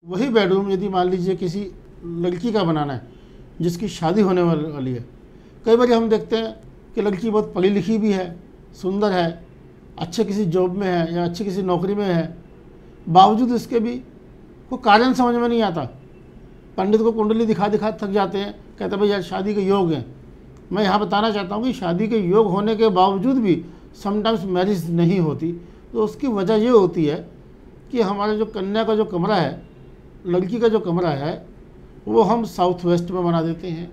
वही बेडरूम यदि मान लीजिए किसी लड़की का बनाना है जिसकी शादी होने वाली है, कई बार हम देखते हैं कि लड़की बहुत पढ़ी लिखी भी है, सुंदर है, अच्छे किसी जॉब में है या अच्छी किसी नौकरी में है, बावजूद इसके भी कोई कारण समझ में नहीं आता। पंडित को कुंडली दिखा दिखा थक जाते हैं, कहते भाई यार शादी के योग हैं। मैं यहाँ बताना चाहता हूँ कि शादी के योग होने के बावजूद भी समटाइम्स मैरिज नहीं होती। तो उसकी वजह ये होती है कि हमारे जो कन्या का जो कमरा है, लड़की का जो कमरा है, वो हम साउथ वेस्ट में बना देते हैं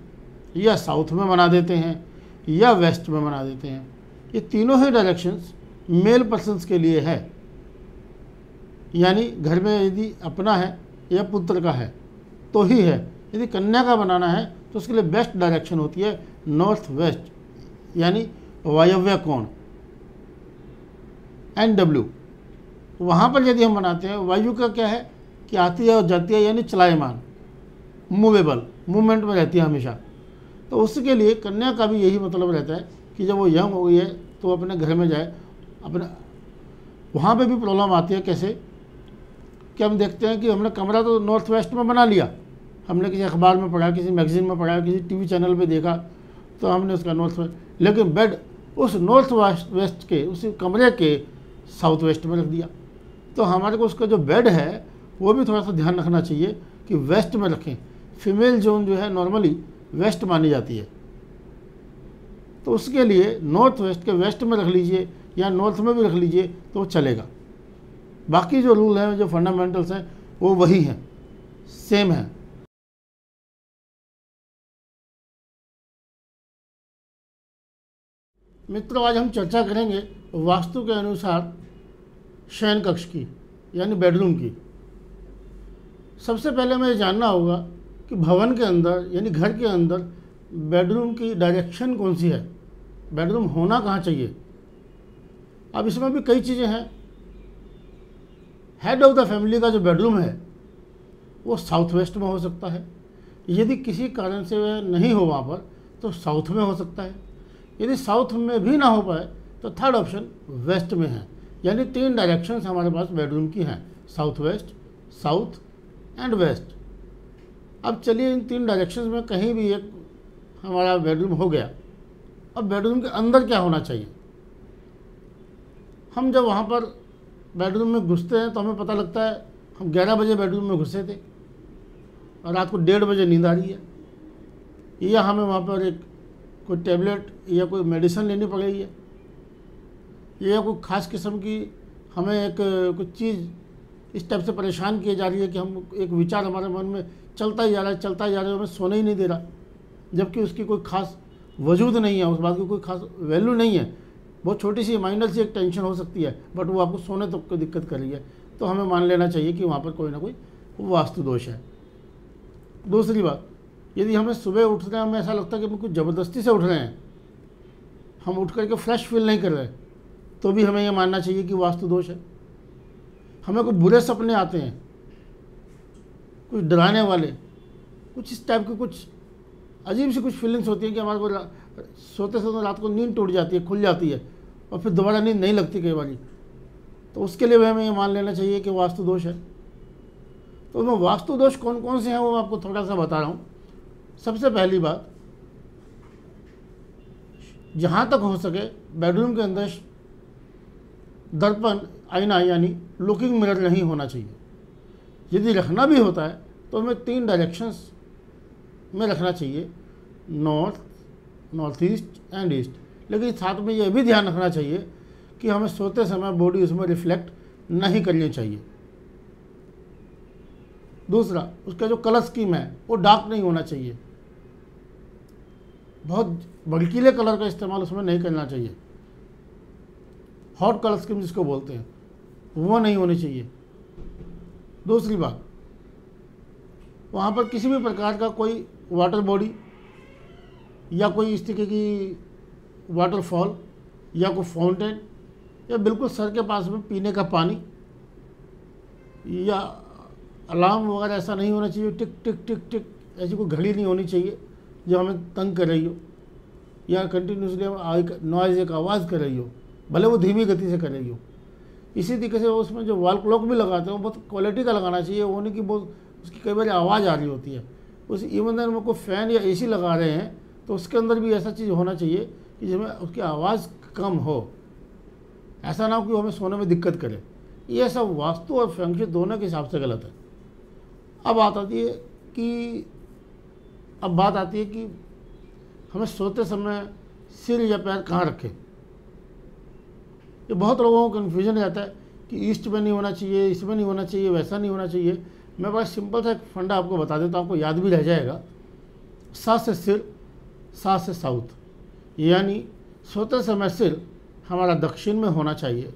या साउथ में बना देते हैं या वेस्ट में बना देते हैं। ये तीनों ही डायरेक्शंस मेल पर्सन्स के लिए है। यानी घर में यदि अपना है या पुत्र का है तो ही है। यदि कन्या का बनाना है तो उसके लिए बेस्ट डायरेक्शन होती है नॉर्थ वेस्ट, यानी वायव्य कोण NW। वहाँ पर यदि हम बनाते हैं, वायु का क्या है कि आती है और जाती है, यानी चलायमान, मूवेबल, मूवमेंट में रहती है हमेशा। तो उसके लिए कन्या का भी यही मतलब रहता है कि जब वो यंग हो गई है तो अपने घर में जाए अपने। वहाँ पे भी प्रॉब्लम आती है कैसे कि हम देखते हैं कि हमने कमरा तो नॉर्थ वेस्ट में बना लिया, हमने किसी अखबार में पढ़ा, किसी मैगजीन में पढ़ा, किसी टीवी चैनल पे देखा, तो हमने उसका नॉर्थ वेस्ट, लेकिन बेड उस नॉर्थ वेस्ट के उसी कमरे के साउथ वेस्ट में रख दिया। तो हमारे को उसका जो बेड है वो भी थोड़ा सा ध्यान रखना चाहिए कि वेस्ट में रखें। फीमेल जोन जो है नॉर्मली वेस्ट मानी जाती है, तो उसके लिए नॉर्थ वेस्ट के वेस्ट में रख लीजिए या नॉर्थ में भी रख लीजिए तो चलेगा। बाकी जो रूल हैं, जो फंडामेंटल्स हैं, वो वही हैं, सेम है। मित्रों, आज हम चर्चा करेंगे वास्तु के अनुसार शयन कक्ष की, यानी बेडरूम की। सबसे पहले हमें जानना होगा कि भवन के अंदर यानी घर के अंदर बेडरूम की डायरेक्शन कौन सी है, बेडरूम होना कहाँ चाहिए। अब इसमें भी कई चीज़ें हैं। हेड ऑफ द फैमिली का जो बेडरूम है वो साउथ वेस्ट में हो सकता है। यदि किसी कारण से वह नहीं हो वहाँ पर तो साउथ में हो सकता है। यदि साउथ में भी ना हो पाए तो थर्ड ऑप्शन वेस्ट में है। यानी 3 डायरेक्शंस हमारे पास बेडरूम की हैं, south west, south and west. अब चलिए इन 3 डायरेक्शंस में कहीं भी एक हमारा बेडरूम हो गया। अब बेडरूम के अंदर क्या होना चाहिए। हम जब वहाँ पर बेडरूम में घुसते हैं तो हमें पता लगता है हम 11 बजे बेडरूम में घुसे थे और रात को 1:30 बजे नींद आ रही है, या हमें वहाँ पर एक कोई टैबलेट या कोई मेडिसिन लेनी पड़ रही है, या कोई ख़ास किस्म की हमें एक कुछ चीज़ इस टाइप से परेशान किए जा रही है कि हम एक विचार हमारे मन में चलता ही जा रहा है, चलता ही जा रहा है, हमें सोने ही नहीं दे रहा, जबकि उसकी कोई ख़ास वजूद नहीं है, उस बात की कोई ख़ास वैल्यू नहीं है। बहुत छोटी सी माइनर सी एक टेंशन हो सकती है, बट वो आपको सोने तक को दिक्कत कर रही है, तो हमें मान लेना चाहिए कि वहाँ पर कोई ना कोई वास्तु दोष है। दूसरी बात, यदि हमें सुबह उठ रहे हैं, हमें ऐसा लगता है कि हम कुछ ज़बरदस्ती से उठ रहे हैं, हम उठ करके फ्रेश फील नहीं कर रहे, तो भी हमें यह मानना चाहिए कि वास्तु दोष है। हमें कोई बुरे सपने आते हैं, कुछ डराने वाले, कुछ इस टाइप की कुछ अजीब सी कुछ फीलिंग्स होती हैं कि हमारे को सोते सोते रात को नींद टूट जाती है, खुल जाती है और फिर दोबारा नींद नहीं लगती कई बार, तो उसके लिए भी हमें ये मान लेना चाहिए कि वास्तु दोष है। तो मैं वास्तु दोष कौन कौन से हैं वो आपको थोड़ा सा बता रहा हूँ। सबसे पहली बात, जहाँ तक हो सके बेडरूम के अंदर दर्पण, आईना यानी लुकिंग मिरर नहीं होना चाहिए। यदि रखना भी होता है तो हमें 3 डायरेक्शंस में रखना चाहिए, north, north east and east. लेकिन साथ में यह भी ध्यान रखना चाहिए कि हमें सोते समय बॉडी उसमें रिफ्लेक्ट नहीं करनी चाहिए। दूसरा, उसका जो कलर स्कीम है वो डार्क नहीं होना चाहिए, बहुत भड़कीले कलर का इस्तेमाल उसमें नहीं करना चाहिए। हॉट कलर स्कीम जिसको बोलते हैं वो नहीं होनी चाहिए। दूसरी बात, वहाँ पर किसी भी प्रकार का कोई वाटर बॉडी या कोई इस तरीके की वाटरफॉल या कोई फाउंटेन या बिल्कुल सर के पास में पीने का पानी या अलार्म वगैरह ऐसा नहीं होना चाहिए। टिक टिक टिक टिक ऐसी कोई घड़ी नहीं होनी चाहिए जो हमें तंग कर रही हो या कंटिन्यूसली नॉइज़ एक आवाज़ कर रही हो, भले वो धीमी गति से कर रही हो। इसी तरीके से उसमें जो वॉल क्लॉक भी लगाते हैं वो बहुत क्वालिटी का लगाना चाहिए, वो नहीं कि बहुत उसकी कई बार आवाज़ आ रही होती है। उस इवन अगर कोई फ़ैन या एसी लगा रहे हैं तो उसके अंदर भी ऐसा चीज़ होना चाहिए कि जिसमें उसकी आवाज़ कम हो, ऐसा ना हो कि हमें सोने में दिक्कत करे। ये सब वास्तु और फेंग शुई दोनों के हिसाब से गलत है। अब बात आती है कि हमें सोते समय सिर या पैर कहाँ रखें। ये बहुत लोगों को कन्फ्यूजन रहता है कि ईस्ट में नहीं होना चाहिए, इसमें नहीं होना चाहिए, वैसा नहीं होना चाहिए। मैं बड़ा सिंपल सा एक फंडा आपको बता देता हूँ, आपको याद भी रह जाएगा। सात से सिर, सात से साउथ, यानी सोते समय सिर हमारा दक्षिण में होना चाहिए।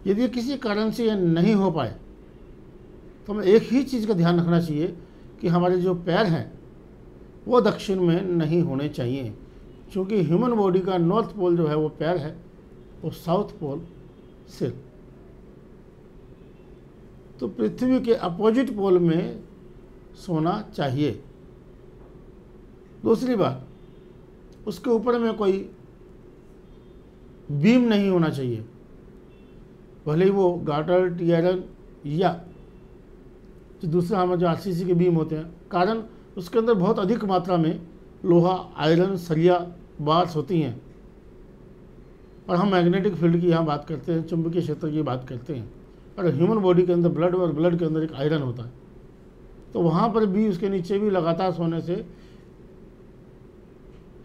यदि किसी कारण से यह नहीं हो पाए तो हमें एक ही चीज़ का ध्यान रखना चाहिए कि हमारे जो पैर हैं वो दक्षिण में नहीं होने चाहिए, क्योंकि ह्यूमन बॉडी का नॉर्थ पोल जो है वो पैर है और साउथ पोल सिर। तो पृथ्वी के अपोजिट पोल में सोना चाहिए। दूसरी बात, उसके ऊपर में कोई बीम नहीं होना चाहिए, भले ही वो गार्टर, टी आयरन या जो दूसरा हमारे जो आरसीसी के बीम होते हैं, कारण उसके अंदर बहुत अधिक मात्रा में लोहा, आयरन, सरिया, बार्स होती हैं। और हम मैग्नेटिक फील्ड की यहाँ बात करते हैं, चुंबकीय क्षेत्र की बात करते हैं। और ह्यूमन बॉडी के अंदर ब्लड और ब्लड के अंदर एक आयरन होता है, तो वहाँ पर भी उसके नीचे भी लगातार सोने से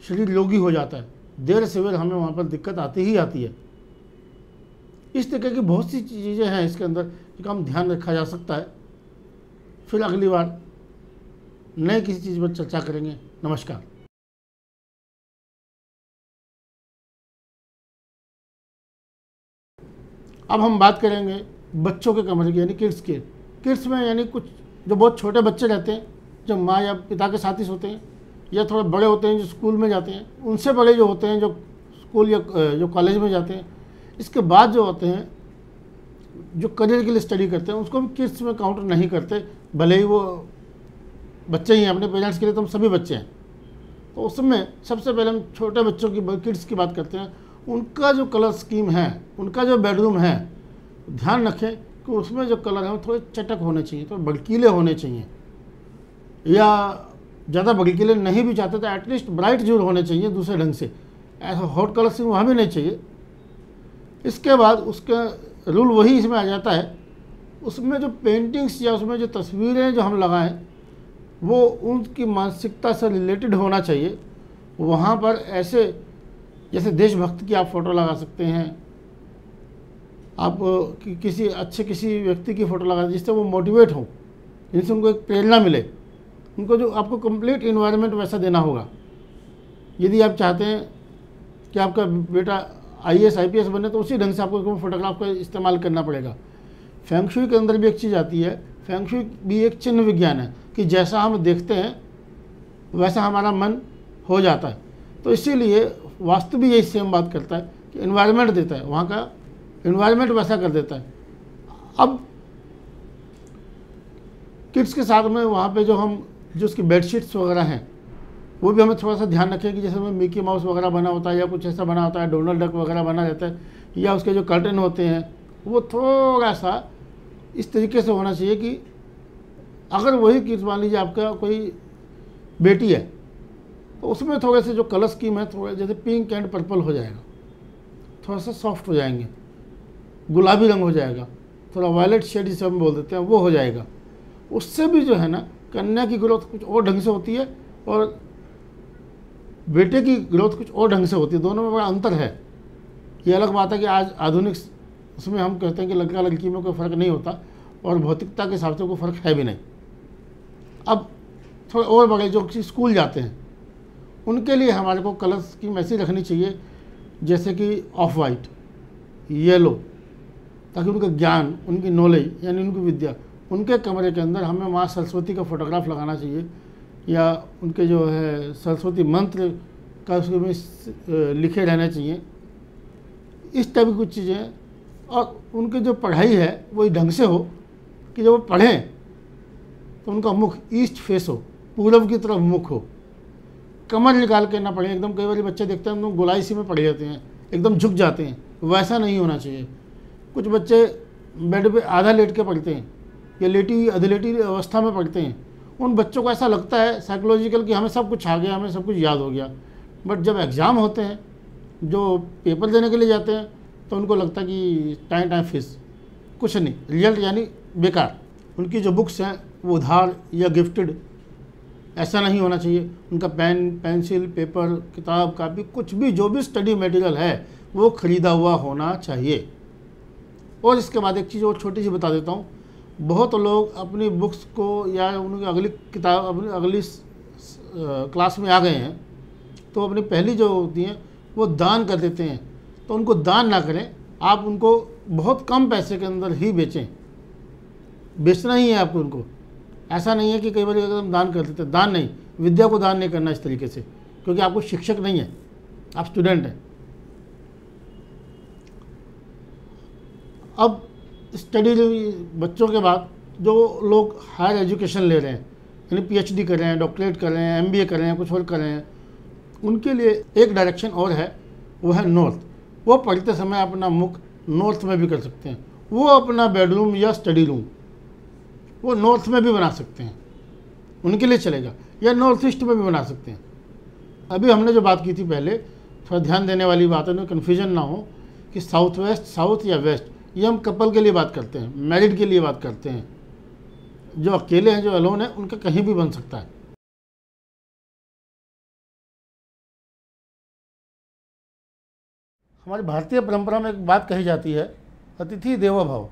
शरीर रोगी हो जाता है। देर सवेर हमें वहाँ पर दिक्कत आती ही आती है। इस तरह की बहुत सी चीज़ें हैं इसके अंदर जिनका हम ध्यान रखा जा सकता है। फिर अगली बार नए किसी चीज़ पर चर्चा करेंगे। नमस्कार। अब हम बात करेंगे बच्चों के कमरे की, यानी किड्स के। किड्स में यानी कुछ जो बहुत छोटे बच्चे रहते हैं, जो माँ या पिता के साथ ही सोते हैं, या थोड़े बड़े होते हैं जो स्कूल में जाते हैं, उनसे बड़े जो होते हैं जो स्कूल या जो कॉलेज में जाते हैं, इसके बाद जो होते हैं जो करियर के लिए स्टडी करते हैं, उसको भी किड्स में काउंट नहीं करते, भले ही वो बच्चे ही हैं। अपने पेरेंट्स के लिए तो हम सभी बच्चे हैं। तो उसमें सबसे पहले हम छोटे बच्चों की, किड्स की बात करते हैं। उनका जो कलर स्कीम है, उनका जो बेडरूम है, ध्यान रखें कि उसमें जो कलर है वो थोड़े चटक होने चाहिए, थोड़े भड़कीले होने चाहिए, या ज़्यादा भड़कीले नहीं भी चाहते तो एटलीस्ट ब्राइट जरूर होने चाहिए दूसरे ढंग से। ऐसा हॉट कलर स्कीम वहाँ भी नहीं चाहिए। इसके बाद उसका रूल वही इसमें आ जाता है, उसमें जो पेंटिंग्स या उसमें जो तस्वीरें जो हम लगाएं वो उनकी मानसिकता से रिलेटेड होना चाहिए। वहाँ पर ऐसे जैसे देशभक्त की आप फ़ोटो लगा सकते हैं, आप किसी व्यक्ति की फ़ोटो लगा जिससे वो मोटिवेट हो, जिनसे उनको एक प्रेरणा मिले। उनको जो आपको कंप्लीट इन्वायरमेंट वैसा देना होगा। यदि आप चाहते हैं कि आपका बेटा IAS IPS बने तो उसी ढंग से आपको फोटोग्राफ का इस्तेमाल करना पड़ेगा। फेंग शुई के अंदर भी एक चीज़ आती है, फेंग शुई भी एक चिन्ह विज्ञान है कि जैसा हम देखते हैं वैसा हमारा मन हो जाता है। तो इसीलिए वास्तु भी यही सेम बात करता है कि इन्वायरमेंट देता है, वहाँ का इन्वायरमेंट वैसा कर देता है। अब किड्स के साथ में वहाँ पे जो उसकी बेडशीट्स वगैरह हैं वो भी हमें थोड़ा सा ध्यान रखें कि जैसे मिकी माउस वगैरह बना होता है या कुछ ऐसा बना होता है, डोनाल्ड डक वगैरह बना रहता है, या उसके जो कर्टन होते हैं वो थोड़ा सा इस तरीके से होना चाहिए कि अगर वही किड्स, मान लीजिए आपका कोई बेटी है तो उसमें थोड़े से जो कलर स्कीम है थोड़े जैसे पिंक एंड पर्पल हो जाएगा, थोड़ा सा सॉफ्ट हो जाएंगे, गुलाबी रंग हो जाएगा, थोड़ा वायलेट शेड जिसे हम बोल देते हैं वो हो जाएगा। उससे भी जो है ना कन्या की ग्रोथ कुछ और ढंग से होती है और बेटे की ग्रोथ कुछ और ढंग से होती है। दोनों में बड़ा अंतर है। ये अलग बात है कि आज आधुनिक उसमें हम कहते हैं कि लड़का लड़की में कोई फ़र्क नहीं होता और भौतिकता के हिसाब से कोई फ़र्क है भी नहीं। अब थोड़े और बड़े जो स्कूल जाते हैं उनके लिए हमारे को कलर स्कीम ऐसी रखनी चाहिए जैसे कि ऑफ वाइट, येलो, ताकि उनका ज्ञान, उनकी नॉलेज यानी उनकी विद्या, उनके कमरे के अंदर हमें माँ सरस्वती का फोटोग्राफ लगाना चाहिए, या उनके जो है सरस्वती मंत्र का उसमें लिखे रहने चाहिए। इस टाइप की कुछ चीज़ें। और उनकी जो पढ़ाई है वो इस ढंग से हो कि जब वो पढ़ें तो उनका मुख ईस्ट फेस हो, पूरब की तरफ मुख हो, कमर निकाल के ना पढ़ें एकदम। कई बार बच्चे देखते हैं एकदम गोलाई सी में पढ़ जाते हैं, एकदम झुक जाते हैं, वैसा नहीं होना चाहिए। कुछ बच्चे बेड पे आधा लेट के पढ़ते हैं या लेटी अधलेटी अवस्था में पढ़ते हैं। उन बच्चों को ऐसा लगता है साइकोलॉजिकल कि हमें सब कुछ आ गया, हमें सब कुछ याद हो गया। बट जब एग्ज़ाम होते हैं, जो पेपर देने के लिए जाते हैं, तो उनको लगता है कि टाइम फीस कुछ नहीं, रिजल्ट यानी बेकार। उनकी जो बुक्स हैं वो उधार या गिफ्टेड, ऐसा नहीं होना चाहिए। उनका पेन, पेंसिल, पेपर, किताब, कापी, कुछ भी जो भी स्टडी मटेरियल है वो ख़रीदा हुआ होना चाहिए। और इसके बाद एक चीज़ और छोटी सी बता देता हूँ, बहुत लोग अपनी बुक्स को या उनकी अगली किताब, अपनी अगली क्लास में आ गए हैं तो अपनी पहली जो होती हैं वो दान कर देते हैं। तो उनको दान ना करें, आप उनको बहुत कम पैसे के अंदर ही बेचें। बेचना ही है आपको उनको। ऐसा नहीं है कि कई बार अगर हम दान कर देते हैं, दान नहीं, विद्या को दान नहीं करना इस तरीके से, क्योंकि आपको शिक्षक नहीं है, आप स्टूडेंट हैं। अब स्टडी बच्चों के बाद जो लोग हायर एजुकेशन ले रहे हैं, यानी पीएचडी कर रहे हैं, डॉक्टरेट कर रहे हैं, एमबीए कर रहे हैं, कुछ और कर रहे हैं, उनके लिए एक डायरेक्शन और है, वो है नॉर्थ। वो पढ़ते समय अपना मुख नॉर्थ में भी कर सकते हैं। वो अपना बेडरूम या स्टडी रूम वो नॉर्थ में भी बना सकते हैं, उनके लिए चलेगा, या नॉर्थ ईस्ट में भी बना सकते हैं। अभी हमने जो बात की थी पहले, थोड़ा ध्यान देने वाली बात है, कन्फ्यूजन ना हो कि साउथ वेस्ट, साउथ या वेस्ट, ये हम कपल के लिए बात करते हैं, मैरिड के लिए बात करते हैं। जो अकेले हैं, जो अलोन है, उनका कहीं भी बन सकता है। हमारी भारतीय परंपरा में एक बात कही जाती है, अतिथि देवो भव,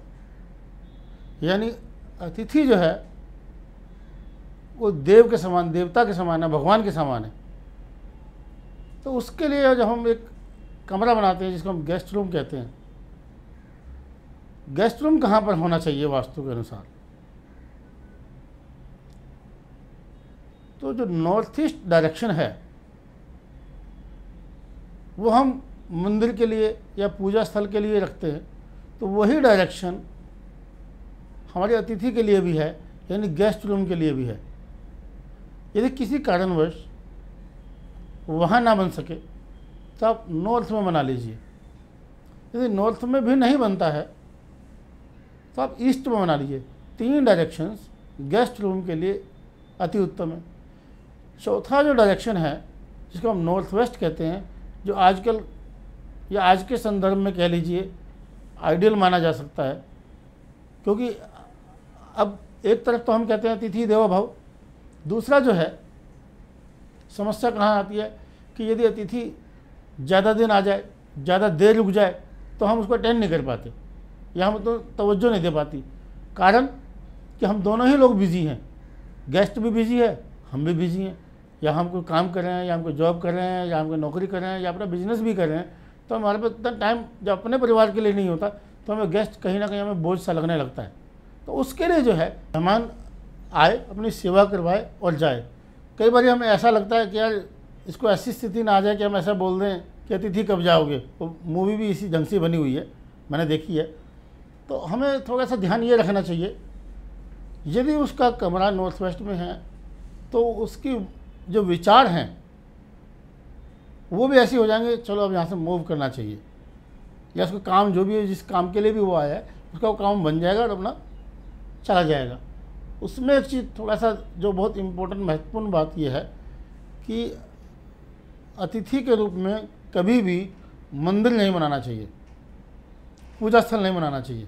यानी अतिथि जो है वो देव के समान, देवता के समान है, भगवान के समान है। तो उसके लिए जब हम एक कमरा बनाते हैं जिसको हम गेस्ट रूम कहते हैं, गेस्ट रूम कहाँ पर होना चाहिए वास्तु के अनुसार? तो जो नॉर्थ ईस्ट डायरेक्शन है वो हम मंदिर के लिए या पूजा स्थल के लिए रखते हैं, तो वही डायरेक्शन हमारे अतिथि के लिए भी है, यानी गेस्ट रूम के लिए भी है। यदि किसी कारणवश वहाँ ना बन सके तो आप नॉर्थ में बना लीजिए। यदि नॉर्थ में भी नहीं बनता है तो आप ईस्ट में बना लीजिए। 3 डायरेक्शंस गेस्ट रूम के लिए अति उत्तम है। चौथा जो डायरेक्शन है जिसको हम नॉर्थ वेस्ट कहते हैं, जो आजकल या आज के संदर्भ में कह लीजिए आइडियल माना जा सकता है, क्योंकि अब एक तरफ तो हम कहते हैं अतिथि देवो भव, दूसरा जो है समस्या कहाँ आती है कि यदि अतिथि ज़्यादा दिन आ जाए, ज़्यादा देर रुक जाए, तो हम उसको अटेंड नहीं कर पाते या हम तो तवज्जो नहीं दे पाती। कारण कि हम दोनों ही लोग बिज़ी हैं, गेस्ट भी बिज़ी है, हम भी बिज़ी हैं, या हम कोई काम कर रहे हैं, या हम कोई जॉब कर रहे हैं, या हम कोई नौकरी कर रहे हैं, या अपना बिजनेस भी कर रहे हैं। तो हमारे पास इतना टाइम जब अपने परिवार के लिए नहीं होता तो हमें गेस्ट कहीं ना कहीं हमें बोझ सा लगने लगता है। तो उसके लिए जो है मेहमान आए, अपनी सेवा करवाए और जाए। कई बार हमें ऐसा लगता है कि यार इसको ऐसी स्थिति ना आ जाए कि हम ऐसा बोल दें कि अतिथि कब जाओगे। वो मूवी भी इसी ढंग से बनी हुई है, मैंने देखी है। तो हमें थोड़ा सा ध्यान ये रखना चाहिए, यदि उसका कमरा नॉर्थ वेस्ट में है तो उसकी जो विचार हैं वो भी ऐसे हो जाएंगे, चलो अब यहाँ से मूव करना चाहिए, या उसका काम जो भी है, जिस काम के लिए भी वो आया है, उसका वो काम बन जाएगा और अपना चला जाएगा। उसमें एक चीज़ थोड़ा सा जो बहुत इम्पोर्टेंट महत्वपूर्ण बात यह है कि अतिथि के रूप में कभी भी मंदिर नहीं बनाना चाहिए, पूजा स्थल नहीं बनाना चाहिए।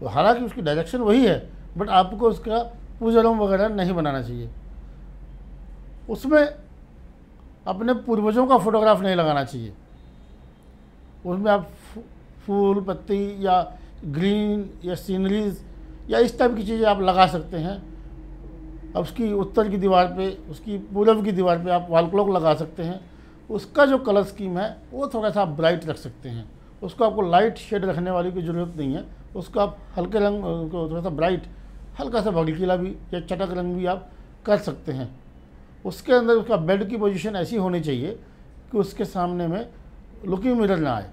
तो हालांकि उसकी डायरेक्शन वही है, बट आपको उसका पूजा रूम वगैरह नहीं बनाना चाहिए। उसमें अपने पूर्वजों का फोटोग्राफ नहीं लगाना चाहिए। उसमें आप फूल पत्ती या ग्रीन या सीनरीज या इस टाइप की चीज़ें आप लगा सकते हैं। अब उसकी उत्तर की दीवार पे, उसकी पूर्व की दीवार पे आप वॉल क्लॉक लगा सकते हैं। उसका जो कलर स्कीम है वो थोड़ा सा आप ब्राइट रख सकते हैं। उसको आपको लाइट शेड रखने वाली की ज़रूरत नहीं है। उसको आप हल्के रंग को थोड़ा सा ब्राइट, हल्का सा भड़कीला भी या चटक रंग भी आप कर सकते हैं। उसके अंदर उसका बेड की पोजीशन ऐसी होनी चाहिए कि उसके सामने में लुकिंग मिरर ना आए।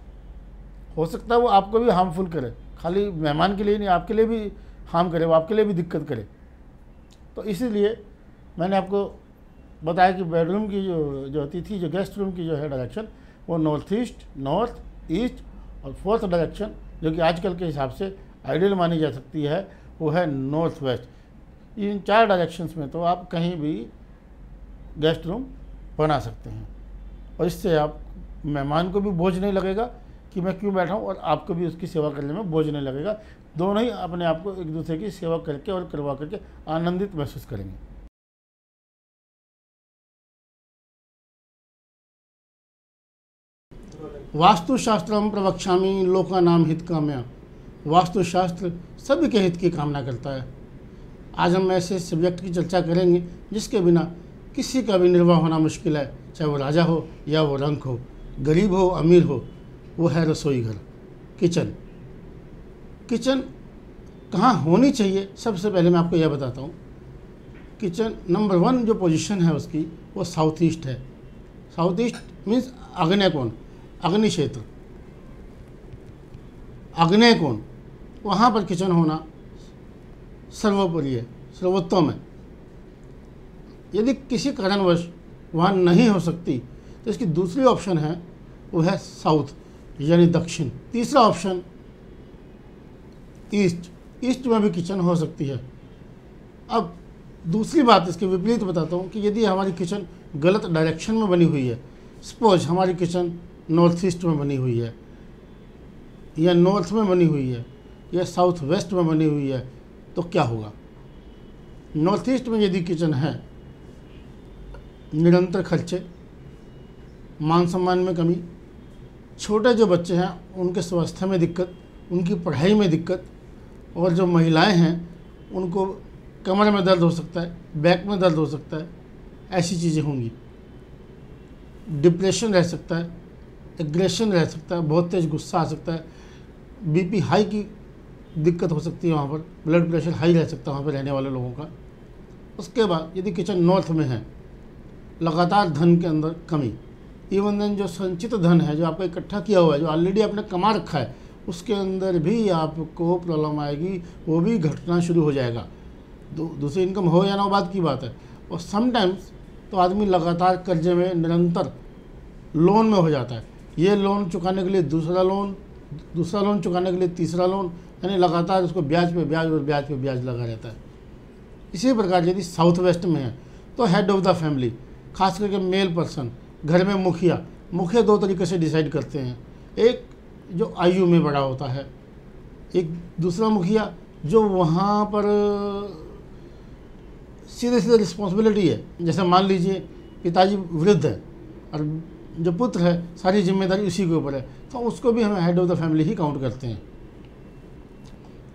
हो सकता है वो आपको भी हार्मफुल करे, खाली मेहमान के लिए नहीं, आपके लिए भी हार्म करे, वो आपके लिए भी दिक्कत करे। तो इसीलिए मैंने आपको बताया कि बेडरूम की जो अतिथि, जो गेस्ट रूम की जो है डायरेक्शन, वो नॉर्थ ईस्ट, नॉर्थ ईस्ट, और फोर्थ डायरेक्शन जो कि आजकल के हिसाब से आइडियल मानी जा सकती है वो है नॉर्थ वेस्ट। इन 4 डायरेक्शंस में तो आप कहीं भी गेस्ट रूम बना सकते हैं, और इससे आप मेहमान को भी बोझ नहीं लगेगा कि मैं क्यों बैठा हूँ, और आपको भी उसकी सेवा करने में बोझ नहीं लगेगा। दोनों ही अपने आप को एक दूसरे की सेवा करके और करवा करके आनंदित महसूस करेंगे। वास्तुशास्त्रम प्रवक्ष्यामि लोकानाम हितकाम्या। वास्तुशास्त्र सभी के हित की कामना करता है। आज हम ऐसे सब्जेक्ट की चर्चा करेंगे जिसके बिना किसी का भी निर्वाह होना मुश्किल है, चाहे वो राजा हो या वो रंक हो, गरीब हो अमीर हो। वो है रसोई घर, किचन। किचन कहाँ होनी चाहिए, सबसे पहले मैं आपको यह बताता हूँ। किचन नंबर 1 जो पोजीशन है उसकी, वो साउथ ईस्ट है। साउथ ईस्ट मीन्स आग्नेय कोण, अग्नि क्षेत्र, आग्नेय कोण, वहाँ पर किचन होना सर्वोपरि है, सर्वोत्तम है। यदि किसी कारणवश वहाँ नहीं हो सकती तो इसकी दूसरी ऑप्शन है, वो है साउथ यानी दक्षिण। तीसरा ऑप्शन ईस्ट, ईस्ट में भी किचन हो सकती है। अब दूसरी बात इसके विपरीत बताता हूँ कि यदि हमारी किचन गलत डायरेक्शन में बनी हुई है, सपोज हमारी किचन नॉर्थ ईस्ट में बनी हुई है, या नॉर्थ में बनी हुई है, या साउथ वेस्ट में बनी हुई है, तो क्या होगा? नॉर्थ ईस्ट में यदि किचन है, निरंतर खर्चे, मान सम्मान में कमी, छोटे जो बच्चे हैं उनके स्वास्थ्य में दिक्कत, उनकी पढ़ाई में दिक्कत, और जो महिलाएं हैं उनको कमर में दर्द हो सकता है, बैक में दर्द हो सकता है, ऐसी चीज़ें होंगी। डिप्रेशन रह सकता है, एग्रेशन रह सकता है, बहुत तेज़ गुस्सा आ सकता है, बीपी हाई की दिक्कत हो सकती है, वहाँ पर ब्लड प्रेशर हाई रह सकता है वहाँ पर रहने वाले लोगों का। उसके बाद यदि किचन नॉर्थ में है, लगातार धन के अंदर कमी, इवन देन जो संचित धन है, जो आपका इकट्ठा किया हुआ है, जो ऑलरेडी आपने कमा रखा है, उसके अंदर भी आपको प्रॉब्लम आएगी, वो भी घटना शुरू हो जाएगा। दूसरी इनकम हो या ना हो बात की बात है। और समटाइम्स तो आदमी लगातार कर्जे में, निरंतर लोन में हो जाता है। ये लोन चुकाने के लिए दूसरा लोन, दूसरा लोन चुकाने के लिए तीसरा लोन, यानी लगातार उसको ब्याज पे ब्याज और ब्याज पे ब्याज लगा रहता है। इसी प्रकार यदि साउथ वेस्ट में है तो हेड ऑफ द फैमिली, खास करके मेल पर्सन, घर में मुखिया, मुखिया 2 तरीके से डिसाइड करते हैं। एक जो आयु में बड़ा होता है, एक दूसरा मुखिया जो वहाँ पर सीधे सीधे रिस्पॉन्सिबिलिटी है। जैसे मान लीजिए पिताजी वृद्ध है और जो पुत्र है सारी जिम्मेदारी उसी के ऊपर है, तो उसको भी हम head of the family he count करते हैं।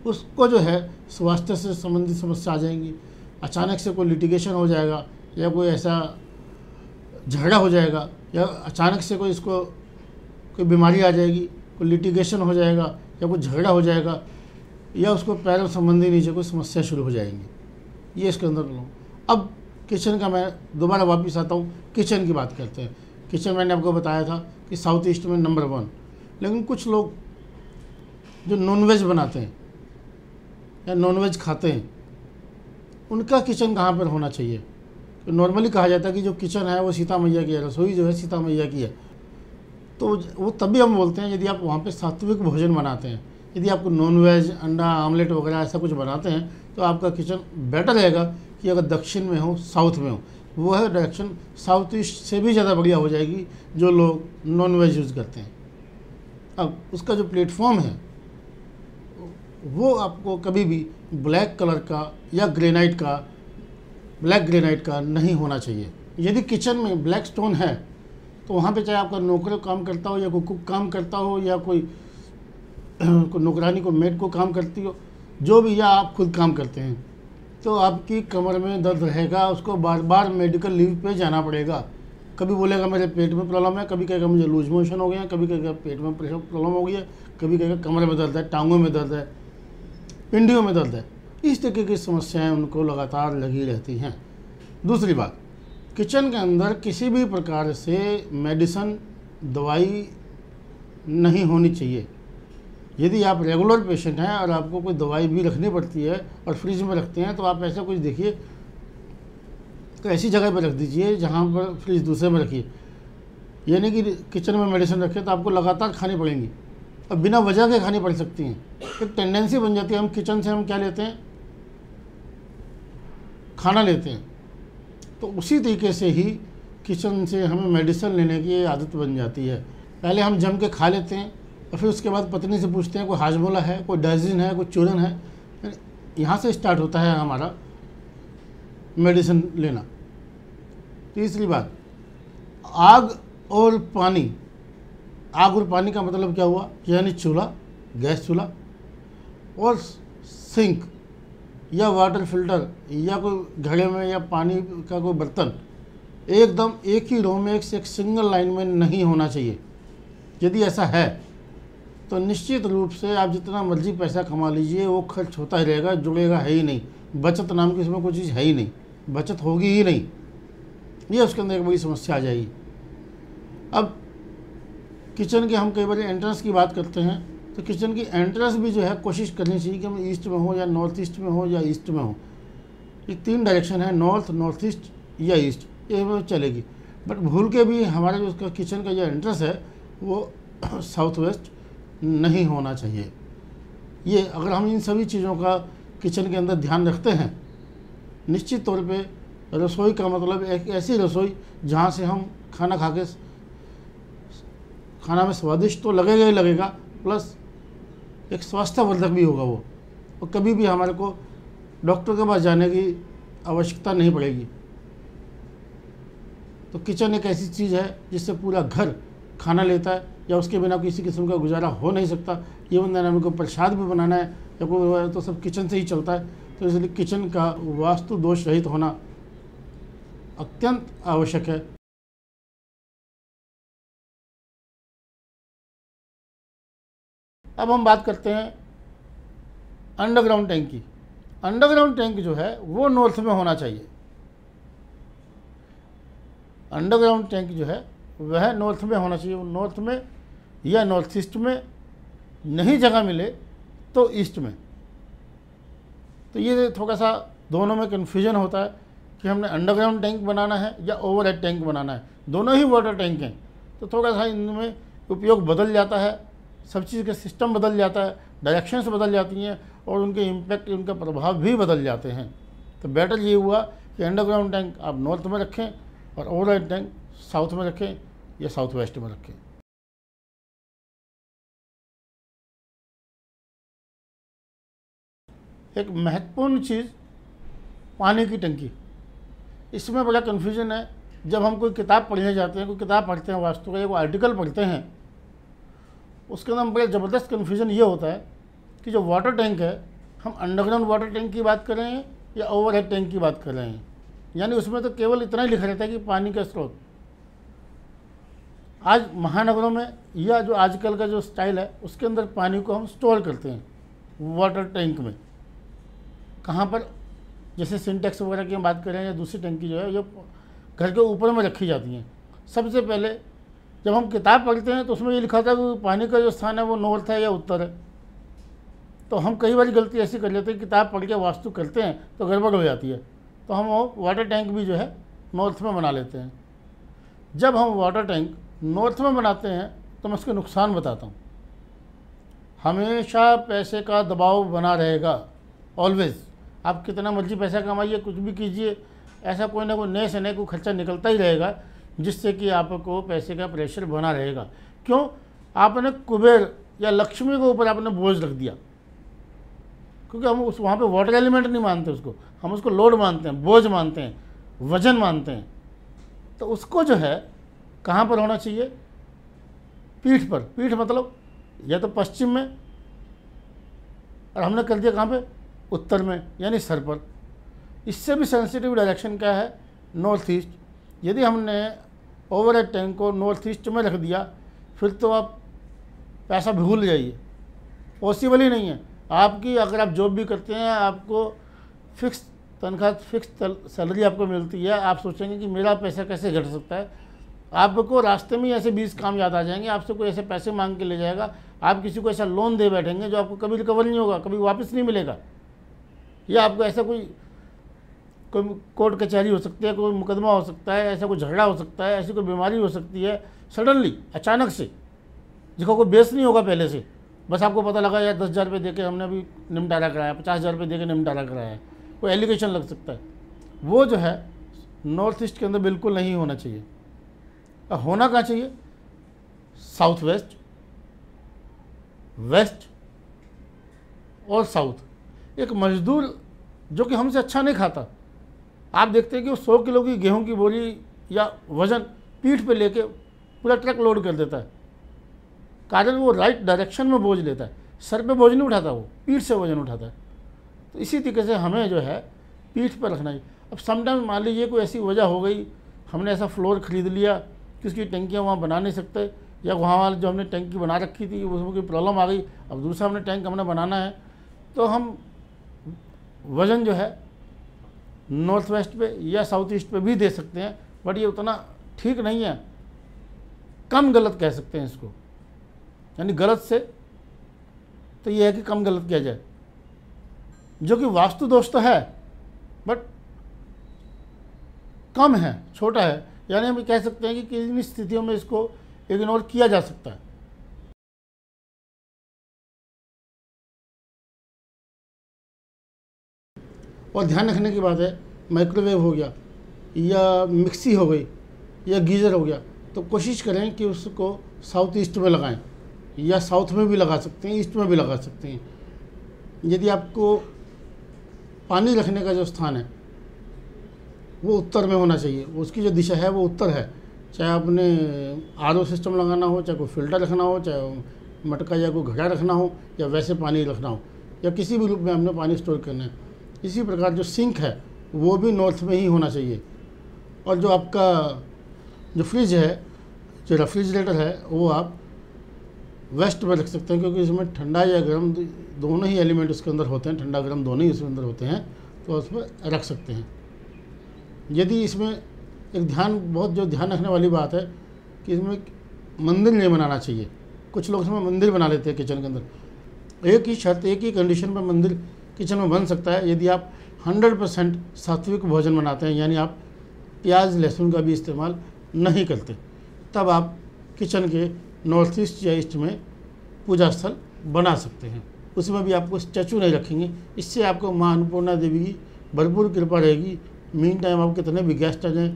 उसको जो है स्वास्थ्य से संबंधित समस्या आ जाएंगी, अचानक से कोई लिटिगेशन हो जाएगा, या कोई ऐसा झगड़ा हो जाएगा, या अचानक से कोई इसको कोई बीमारी आ जाएगी, कोई लिटिगेशन हो जाएगा, या कोई झगड़ा हो जाएगा, या उसको पैरों संबंधी नीचे कोई समस्या शुरू हो जाएंगी। ये इसके अंदर लो। अब किचन का मैं दोबारा वापस आता हूँ, किचन की बात करते हैं। किचन मैंने आपको बताया था कि साउथ ईस्ट में नंबर 1, लेकिन कुछ लोग जो नॉनवेज बनाते हैं या नॉनवेज खाते हैं, उनका किचन कहाँ पर होना चाहिए? तो नॉर्मली कहा जाता है कि जो किचन है वो सीता मैया की है, रसोई जो है सीता मैया की है। तो वो तभी हम बोलते हैं यदि आप वहाँ पे सात्विक भोजन बनाते हैं। यदि आपको नॉनवेज, अंडा आमलेट वगैरह ऐसा कुछ बनाते हैं तो आपका किचन बेटर रहेगा कि अगर दक्षिण में हो, साउथ में हो। वो है डायरेक्शन साउथ ईस्ट से भी ज़्यादा बढ़िया हो जाएगी जो लोग नॉनवेज यूज़ करते हैं। अब उसका जो प्लेटफॉर्म है वो आपको कभी भी ब्लैक कलर का या ग्रेनाइट का, ब्लैक ग्रेनाइट का नहीं होना चाहिए। यदि किचन में ब्लैक स्टोन है तो वहाँ पे चाहे आपका नौकर काम करता हो, या कोई कुक काम करता हो, या कोई नौकरानी को मेड को काम करती हो, जो भी, या आप खुद काम करते हैं, तो आपकी कमर में दर्द रहेगा, उसको बार बार मेडिकल लीव पे जाना पड़ेगा। कभी बोलेगा मेरे पेट में प्रॉब्लम है, कभी कहेगा मुझे लूज मोशन हो गया, कभी कहेगा पेट में प्रॉब्लम हो गई है, कभी कहेगा कमर में दर्द है, टांगों में दर्द है, पिंडियों में दर्द है। इस तरीके की समस्याएं उनको लगातार लगी रहती हैं। दूसरी बात, किचन के अंदर किसी भी प्रकार से मेडिसिन, दवाई नहीं होनी चाहिए। यदि आप रेगुलर पेशेंट हैं और आपको कोई दवाई भी रखनी पड़ती है और फ्रिज में रखते हैं, तो आप ऐसा कुछ देखिए, तो ऐसी जगह पर रख दीजिए जहाँ पर फ्रिज दूसरे में रखिए। ये नहीं कि किचन में मेडिसिन रखे तो आपको लगातार खानी पड़ेंगी और बिना वजह के खानी पड़ सकती हैं। एक टेंडेंसी बन जाती है, हम किचन से हम क्या लेते हैं, खाना लेते हैं। तो उसी तरीके से ही किचन से हमें मेडिसिन लेने की आदत बन जाती है। पहले हम जम के खा लेते हैं और फिर उसके बाद पत्नी से पूछते हैं कोई हाजमोला है, कोई डाइजिन है, कोई चूरन है। यहाँ से स्टार्ट होता है हमारा मेडिसिन लेना। तीसरी बात, आग और पानी। आग और पानी का मतलब क्या हुआ, यानी चूल्हा, गैस चूल्हा और सिंक या वाटर फिल्टर या कोई घड़े में या पानी का कोई बर्तन एकदम एक ही रो में एक से एक सिंगल लाइन में नहीं होना चाहिए। यदि ऐसा है तो निश्चित रूप से आप जितना मर्जी पैसा कमा लीजिए वो खर्च होता ही रहेगा, जुड़ेगा है ही नहीं। बचत नाम की इसमें कोई चीज़ है ही नहीं, बचत होगी ही नहीं। ये उसके अंदर एक बड़ी समस्या आ जाएगी। अब किचन के हम कई बार एंट्रेंस की बात करते हैं, तो किचन की एंट्रेंस भी जो है कोशिश करनी चाहिए कि हम ईस्ट में हो या नॉर्थ ईस्ट में हो या ईस्ट में हो। ये 3 डायरेक्शन है, नॉर्थ, नॉर्थ ईस्ट या ईस्ट, ये में चलेगी। बट भूल के भी हमारा जो उसका किचन का जो एंट्रेंस है वो साउथ वेस्ट नहीं होना चाहिए। ये अगर हम इन सभी चीज़ों का किचन के अंदर ध्यान रखते हैं, निश्चित तौर पे रसोई का मतलब एक ऐसी रसोई जहाँ से हम खाना खा के खाना में स्वादिष्ट तो लगेगा ही लगेगा, प्लस एक स्वास्थ्यवर्धक भी होगा वो, और कभी भी हमारे को डॉक्टर के पास जाने की आवश्यकता नहीं पड़ेगी। तो किचन एक ऐसी चीज़ है जिससे पूरा घर खाना लेता है, या उसके बिना किसी किस्म का गुजारा हो नहीं सकता। इवन देन हमें को प्रसाद भी बनाना है या कोई तो सब किचन से ही चलता है। तो इसलिए किचन का वास्तु दोष रहित होना अत्यंत आवश्यक है। अब हम बात करते हैं अंडरग्राउंड टैंक की। अंडरग्राउंड टैंक जो है वो नॉर्थ में होना चाहिए। अंडरग्राउंड टैंक जो है वह नॉर्थ में होना चाहिए। नॉर्थ में या नॉर्थ ईस्ट में, नहीं जगह मिले तो ईस्ट में। तो ये थोड़ा सा दोनों में कन्फ्यूजन होता है कि हमने अंडरग्राउंड टैंक बनाना है या ओवरहेड टैंक बनाना है। दोनों ही वाटर टैंक हैं, तो थोड़ा सा इनमें उपयोग बदल जाता है, सब चीज़ का सिस्टम बदल जाता है, डायरेक्शंस बदल जाती हैं और उनके इम्पैक्ट, उनका प्रभाव भी बदल जाते हैं। तो बेटर ये हुआ कि अंडरग्राउंड टैंक आप नॉर्थ में रखें और ओवरहेड टैंक साउथ में रखें या साउथ वेस्ट में रखें। एक महत्वपूर्ण चीज़ पानी की टंकी। इसमें बड़ा कन्फ्यूजन है। जब हम कोई किताब पढ़ने जाते हैं, कोई किताब पढ़ते हैं वास्तु का या कोई आर्टिकल पढ़ते हैं, उसके अंदर बड़ा ज़बरदस्त कन्फ्यूजन ये होता है कि जो वाटर टैंक है, हम अंडरग्राउंड वाटर टैंक की बात कर रहे हैं या ओवरहेड टैंक की बात कर रहे हैं। यानी उसमें तो केवल इतना ही लिखा रहता है कि पानी का स्रोत। आज महानगरों में या जो आजकल का जो स्टाइल है उसके अंदर पानी को हम स्टोर करते हैं वाटर टैंक में। कहाँ पर, जैसे सिंटेक्स वगैरह की हम बात करें या दूसरी टंकी जो है, जो घर के ऊपर में रखी जाती हैं। सबसे पहले जब हम किताब पढ़ते हैं तो उसमें ये लिखा था कि पानी का जो स्थान है वो नॉर्थ है या उत्तर है। तो हम कई बार गलती ऐसी कर लेते हैं, किताब पढ़ के वास्तु करते हैं तो गड़बड़ हो जाती है। तो हम वो वाटर टैंक भी जो है नॉर्थ में बना लेते हैं। जब हम वाटर टैंक नॉर्थ में बनाते हैं तो मैं उसके नुकसान बताता हूँ। हमेशा पैसे का दबाव बना रहेगा, ऑलवेज। आप कितना मर्जी पैसा कमाइए, कुछ भी कीजिए, ऐसा कोई ना कोई नए से नए कोई खर्चा निकलता ही रहेगा जिससे कि आपको पैसे का प्रेशर बना रहेगा। क्यों? आपने कुबेर या लक्ष्मी के ऊपर आपने बोझ रख दिया, क्योंकि हम उस वहाँ पे वाटर एलिमेंट नहीं मानते उसको, हम उसको लोड मानते हैं, बोझ मानते हैं, वजन मानते हैं। तो उसको जो है कहाँ पर होना चाहिए? पीठ पर। पीठ मतलब या तो पश्चिम में, और हमने कर दिया कहाँ पे? उत्तर में, यानी सर पर। इससे भी सेंसिटिव डायरेक्शन क्या है? North east. यदि हमने ओवरहेड टैंक को नॉर्थ ईस्ट में रख दिया फिर तो आप पैसा भूल जाइए, पॉसिबल ही नहीं है। आपकी अगर आप जॉब भी करते हैं, आपको फिक्स तनख्वाह, फिक्स सैलरी आपको मिलती है, आप सोचेंगे कि मेरा पैसा कैसे घट सकता है। आपको रास्ते में ऐसे 20 काम याद आ जाएंगे, आपसे कोई ऐसे पैसे मांग के ले जाएगा, आप किसी को ऐसा लोन दे बैठेंगे जो आपको कभी रिकवर नहीं होगा, कभी वापस नहीं मिलेगा। या आपको ऐसा कोई कोर्ट कचहरी हो सकती है, कोई मुकदमा हो सकता है, ऐसा कोई झगड़ा हो सकता है, ऐसी कोई बीमारी हो सकती है, सडनली अचानक से, जिसका कोई बेस नहीं होगा पहले से, बस आपको पता लगा यार 10,000 रुपये दे के हमने अभी निमटारा कराया, 50,000 रुपये दे के निमटारा कराया है, कोई एलिगेशन लग सकता है, वो जो है नॉर्थ ईस्ट के अंदर बिल्कुल नहीं होना चाहिए। होना कहाँ चाहिए? साउथ वेस्ट, वेस्ट और साउथ। एक मजदूर जो कि हमसे अच्छा नहीं खाता, आप देखते हैं कि वो 100 किलो की गेहूं की बोरी या वज़न पीठ पे लेके पूरा ट्रक लोड कर देता है, कारण वो राइट डायरेक्शन में बोझ लेता है, सर पे बोझ नहीं उठाता, वो पीठ से वजन उठाता है। तो इसी तरीके से हमें जो है पीठ पर रखना चाहिए। अब समटाइम मान लीजिए कोई ऐसी वजह हो गई, हमने ऐसा फ्लोर ख़रीद लिया कि उसकी टंकियाँ वहाँ बना नहीं सकते, या वहाँ वाले जो हमने टंकी बना रखी थी उसमें कोई प्रॉब्लम आ गई, अब दूसरा हमने टैंक हमने बनाना है, तो हम वज़न जो है नॉर्थ वेस्ट पे या साउथ ईस्ट पे भी दे सकते हैं, बट ये उतना ठीक नहीं है, कम गलत कह सकते हैं इसको, यानी गलत से तो ये है कि कम गलत किया जाए, जो कि वास्तु दोष तो है बट कम है, छोटा है, यानी हम कह सकते हैं कि किन स्थितियों में इसको इग्नोर किया जा सकता है। और ध्यान रखने की बात है, माइक्रोवेव हो गया या मिक्सी हो गई या गीज़र हो गया, तो कोशिश करें कि उसको साउथ ईस्ट में लगाएं, या साउथ में भी लगा सकते हैं, ईस्ट में भी लगा सकते हैं। यदि आपको पानी रखने का जो स्थान है वो उत्तर में होना चाहिए, उसकी जो दिशा है वो उत्तर है, चाहे आपने आरओ सिस्टम लगाना हो, चाहे कोई फिल्टर रखना हो, चाहे मटका या कोई घड़ा रखना हो, या वैसे पानी रखना हो, या किसी भी रूप में हमने पानी स्टोर करना है। इसी प्रकार जो सिंक है वो भी नॉर्थ में ही होना चाहिए। और जो आपका जो फ्रिज है, जो रेफ्रिजरेटर है, वो आप वेस्ट में रख सकते हैं, क्योंकि इसमें ठंडा या गर्म दोनों ही एलिमेंट उसके अंदर होते हैं, ठंडा गर्म दोनों ही इसके अंदर होते हैं, तो उसमें रख सकते हैं। यदि इसमें एक बहुत जो ध्यान रखने वाली बात है कि इसमें मंदिर नहीं बनाना चाहिए। कुछ लोग इसमें मंदिर बना लेते हैं किचन के अंदर। एक ही शर्त, एक ही कंडीशन पर मंदिर किचन में बन सकता है, यदि आप 100% सात्विक भोजन बनाते हैं, यानी आप प्याज लहसुन का भी इस्तेमाल नहीं करते, तब आप किचन के नॉर्थ ईस्ट या ईस्ट में पूजा स्थल बना सकते हैं। उसमें भी आपको स्टैचू नहीं रखेंगे, इससे आपको माँ अन्नपूर्णा देवी की भरपूर कृपा रहेगी। मीन टाइम आप कितने भी गेस्ट आ जाएँ,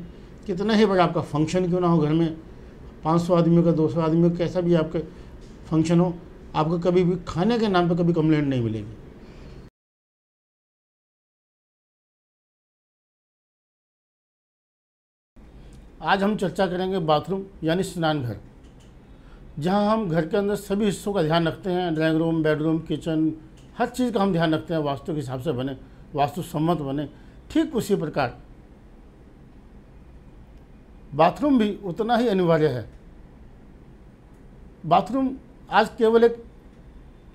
कितना ही बड़ा आपका फंक्शन क्यों ना हो, घर में 500 आदमियों का, 200 आदमियों का, कैसा भी आपके फंक्शन हो, आपको कभी भी खाने के नाम पर कभी कंप्लेंट नहीं मिलेगी। आज हम चर्चा करेंगे बाथरूम यानी स्नान घर, जहां हम घर के अंदर सभी हिस्सों का ध्यान रखते हैं। ड्राइंग रूम, बेडरूम, किचन, हर चीज़ का हम ध्यान रखते हैं, वास्तु के हिसाब से बने, वास्तु सम्मत बने। ठीक उसी प्रकार बाथरूम भी उतना ही अनिवार्य है। बाथरूम आज केवल एक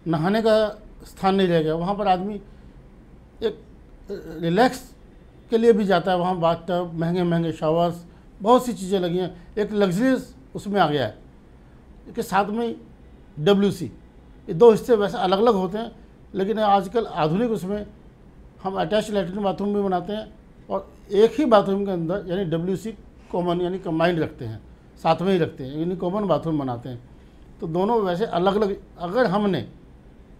नहाने का स्थान नहीं रह गया, वहाँ पर आदमी एक रिलैक्स के लिए भी जाता है। वहाँ बाथटब, महंगे महंगे शावर्स, बहुत सी चीज़ें लगी हैं, एक लग्जरियस उसमें आ गया है। इसके साथ में WC, ये दो हिस्से वैसे अलग अलग होते हैं, लेकिन आजकल आधुनिक उसमें हम अटैच लैट्रिन बाथरूम भी बनाते हैं, और एक ही बाथरूम के अंदर यानी WC कॉमन यानी कंबाइंड रखते हैं, साथ में ही रखते हैं, यानी कॉमन बाथरूम बनाते हैं। तो दोनों वैसे अलग अलग। अगर हमने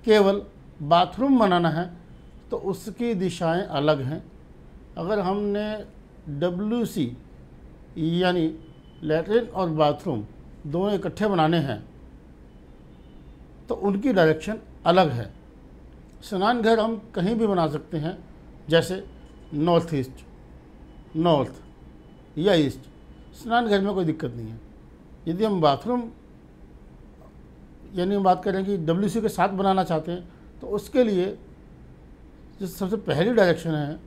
केवल बाथरूम बनाना है तो उसकी दिशाएं अलग हैं। अगर हमने WC यानी लैट्रिन और बाथरूम दोनों इकट्ठे बनाने हैं तो उनकी डायरेक्शन अलग है। स्नान घर हम कहीं भी बना सकते हैं, जैसे नॉर्थ ईस्ट, नॉर्थ या ईस्ट, स्नान घर में कोई दिक्कत नहीं है। यदि हम बाथरूम यानी हम बात करें कि WC के साथ बनाना चाहते हैं, तो उसके लिए जो सबसे पहली डायरेक्शन है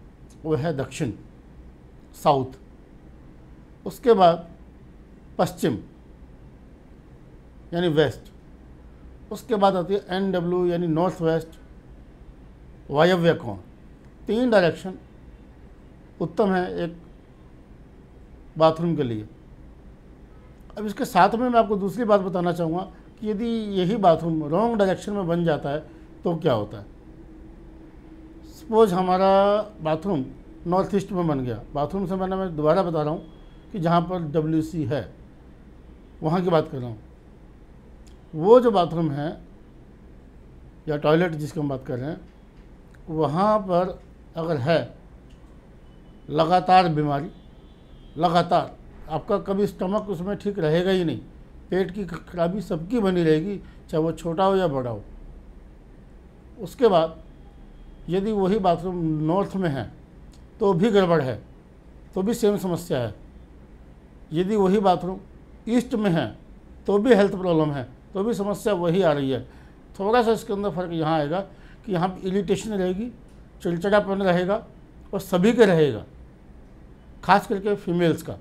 वो है दक्षिण, साउथ, उसके बाद पश्चिम यानी वेस्ट, उसके बाद आती है NW यानी नॉर्थ वेस्ट, वायव्य कोण। 3 डायरेक्शन उत्तम है एक बाथरूम के लिए। अब इसके साथ में मैं आपको दूसरी बात बताना चाहूँगा कि यदि यही बाथरूम रॉन्ग डायरेक्शन में बन जाता है तो क्या होता है। सपोज हमारा बाथरूम नॉर्थ ईस्ट में बन गया, बाथरूम से मैं दोबारा बता रहा हूँ कि जहाँ पर WC है वहाँ की बात कर रहा हूँ। वो जो बाथरूम है या टॉयलेट जिसकी हम बात कर रहे हैं, वहाँ पर अगर है लगातार बीमारी, लगातार आपका कभी स्टमक उसमें ठीक रहेगा ही नहीं, पेट की खराबी सबकी बनी रहेगी, चाहे वो छोटा हो या बड़ा हो। उसके बाद यदि वही बाथरूम नॉर्थ में है तो भी गड़बड़ है, तो भी सेम समस्या है। यदि वही बाथरूम ईस्ट में है तो भी हेल्थ प्रॉब्लम है, तो भी समस्या वही आ रही है। थोड़ा सा इसके अंदर फ़र्क यहाँ आएगा कि यहाँ पर इरिटेशन रहेगी, चिड़चिड़ापन रहेगा और सभी के रहेगा, खास करके फीमेल्स का।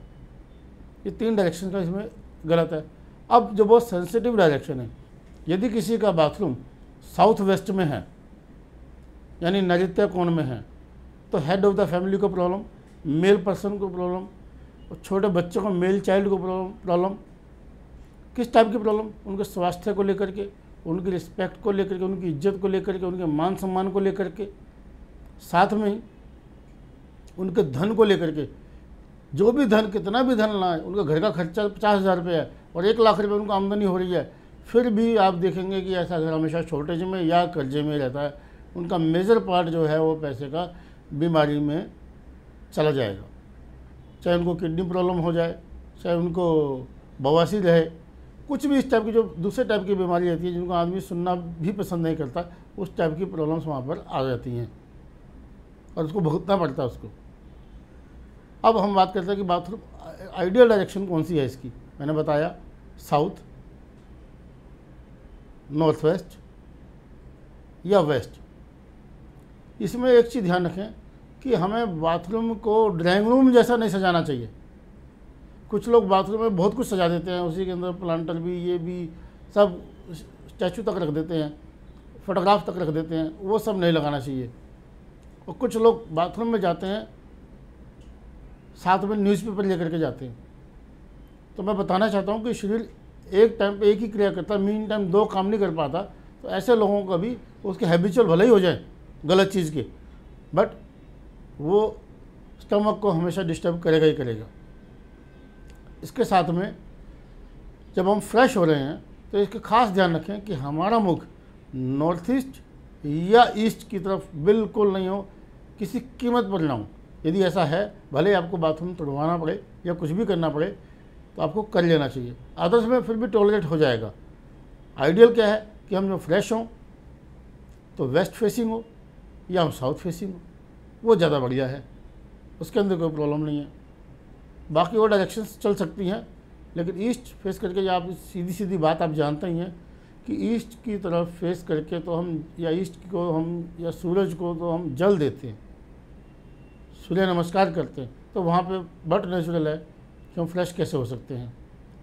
ये 3 डायरेक्शन का इसमें गलत है। अब जो बहुत सेंसिटिव डायरेक्शन है, यदि किसी का बाथरूम साउथ वेस्ट में है यानी नैऋत्य कोण में है, तो हेड ऑफ द फैमिली को प्रॉब्लम, मेल पर्सन को प्रॉब्लम, और छोटे बच्चों को, मेल चाइल्ड को प्रॉब्लम। किस टाइप की प्रॉब्लम? उनके स्वास्थ्य को लेकर के, उनकी रिस्पेक्ट को लेकर के, उनकी इज्जत को लेकर के, उनके मान सम्मान को लेकर के, साथ में ही उनके धन को लेकर के। जो भी धन, कितना भी धन लाए, उनका घर का खर्चा 50,000 रुपये है और 1 लाख रुपये उनको आमदनी हो रही है, फिर भी आप देखेंगे कि ऐसा घर हमेशा शॉर्टेज में या कर्जे में रहता है। उनका मेजर पार्ट जो है वो पैसे का बीमारी में चला जाएगा। चाहे उनको किडनी प्रॉब्लम हो जाए, चाहे उनको बवासीर रहे, कुछ भी इस टाइप की जो दूसरे टाइप की बीमारी रहती है जिनको आदमी सुनना भी पसंद नहीं करता, उस टाइप की प्रॉब्लम्स वहाँ पर आ जाती हैं और उसको भुगतना पड़ता है उसको। अब हम बात करते हैं कि बाथरूम आइडियल डायरेक्शन कौन सी है इसकी। मैंने बताया साउथ, नॉर्थ वेस्ट या वेस्ट। इसमें एक चीज़ ध्यान रखें कि हमें बाथरूम को ड्राइंग रूम जैसा नहीं सजाना चाहिए। कुछ लोग बाथरूम में बहुत कुछ सजा देते हैं, उसी के अंदर प्लांटर भी, ये भी, सब स्टैचू तक रख देते हैं, फोटोग्राफ तक रख देते हैं, वो सब नहीं लगाना चाहिए। और कुछ लोग बाथरूम में जाते हैं साथ में न्यूज़पेपर लेकर के जाते हैं। तो मैं बताना चाहता हूँ कि शरीर एक टाइम पे एक ही क्रिया करता है, मीन टाइम 2 काम नहीं कर पाता। तो ऐसे लोगों का भी उसके हैबिचुअल भले ही हो जाए गलत चीज़ के, बट वो स्टमक को हमेशा डिस्टर्ब करेगा ही करेगा। इसके साथ में जब हम फ्रेश हो रहे हैं तो इसका खास ध्यान रखें कि हमारा मुख नॉर्थ ईस्ट या ईस्ट की तरफ बिल्कुल नहीं हो, किसी कीमत पर ना हो। यदि ऐसा है, भले आपको बाथरूम तुड़वाना पड़े या कुछ भी करना पड़े, तो आपको कर लेना चाहिए। अदर्स में फिर भी टॉलरेट हो जाएगा। आइडियल क्या है कि हम जो फ्रेश हों तो वेस्ट फेसिंग हो या हम साउथ फेसिंग हो, वो ज़्यादा बढ़िया है, उसके अंदर कोई प्रॉब्लम नहीं है। बाकी और डायरेक्शंस चल सकती हैं, लेकिन ईस्ट फेस करके, या आप सीधी सीधी बात आप जानते ही हैं कि ईस्ट की तरफ फेस करके तो हम, या ईस्ट को हम, या सूरज को तो हम जल देते हैं, सूर्य नमस्कार करते हैं, तो वहाँ पे बट नेचुरल है कि हम फ्रेश कैसे हो सकते हैं।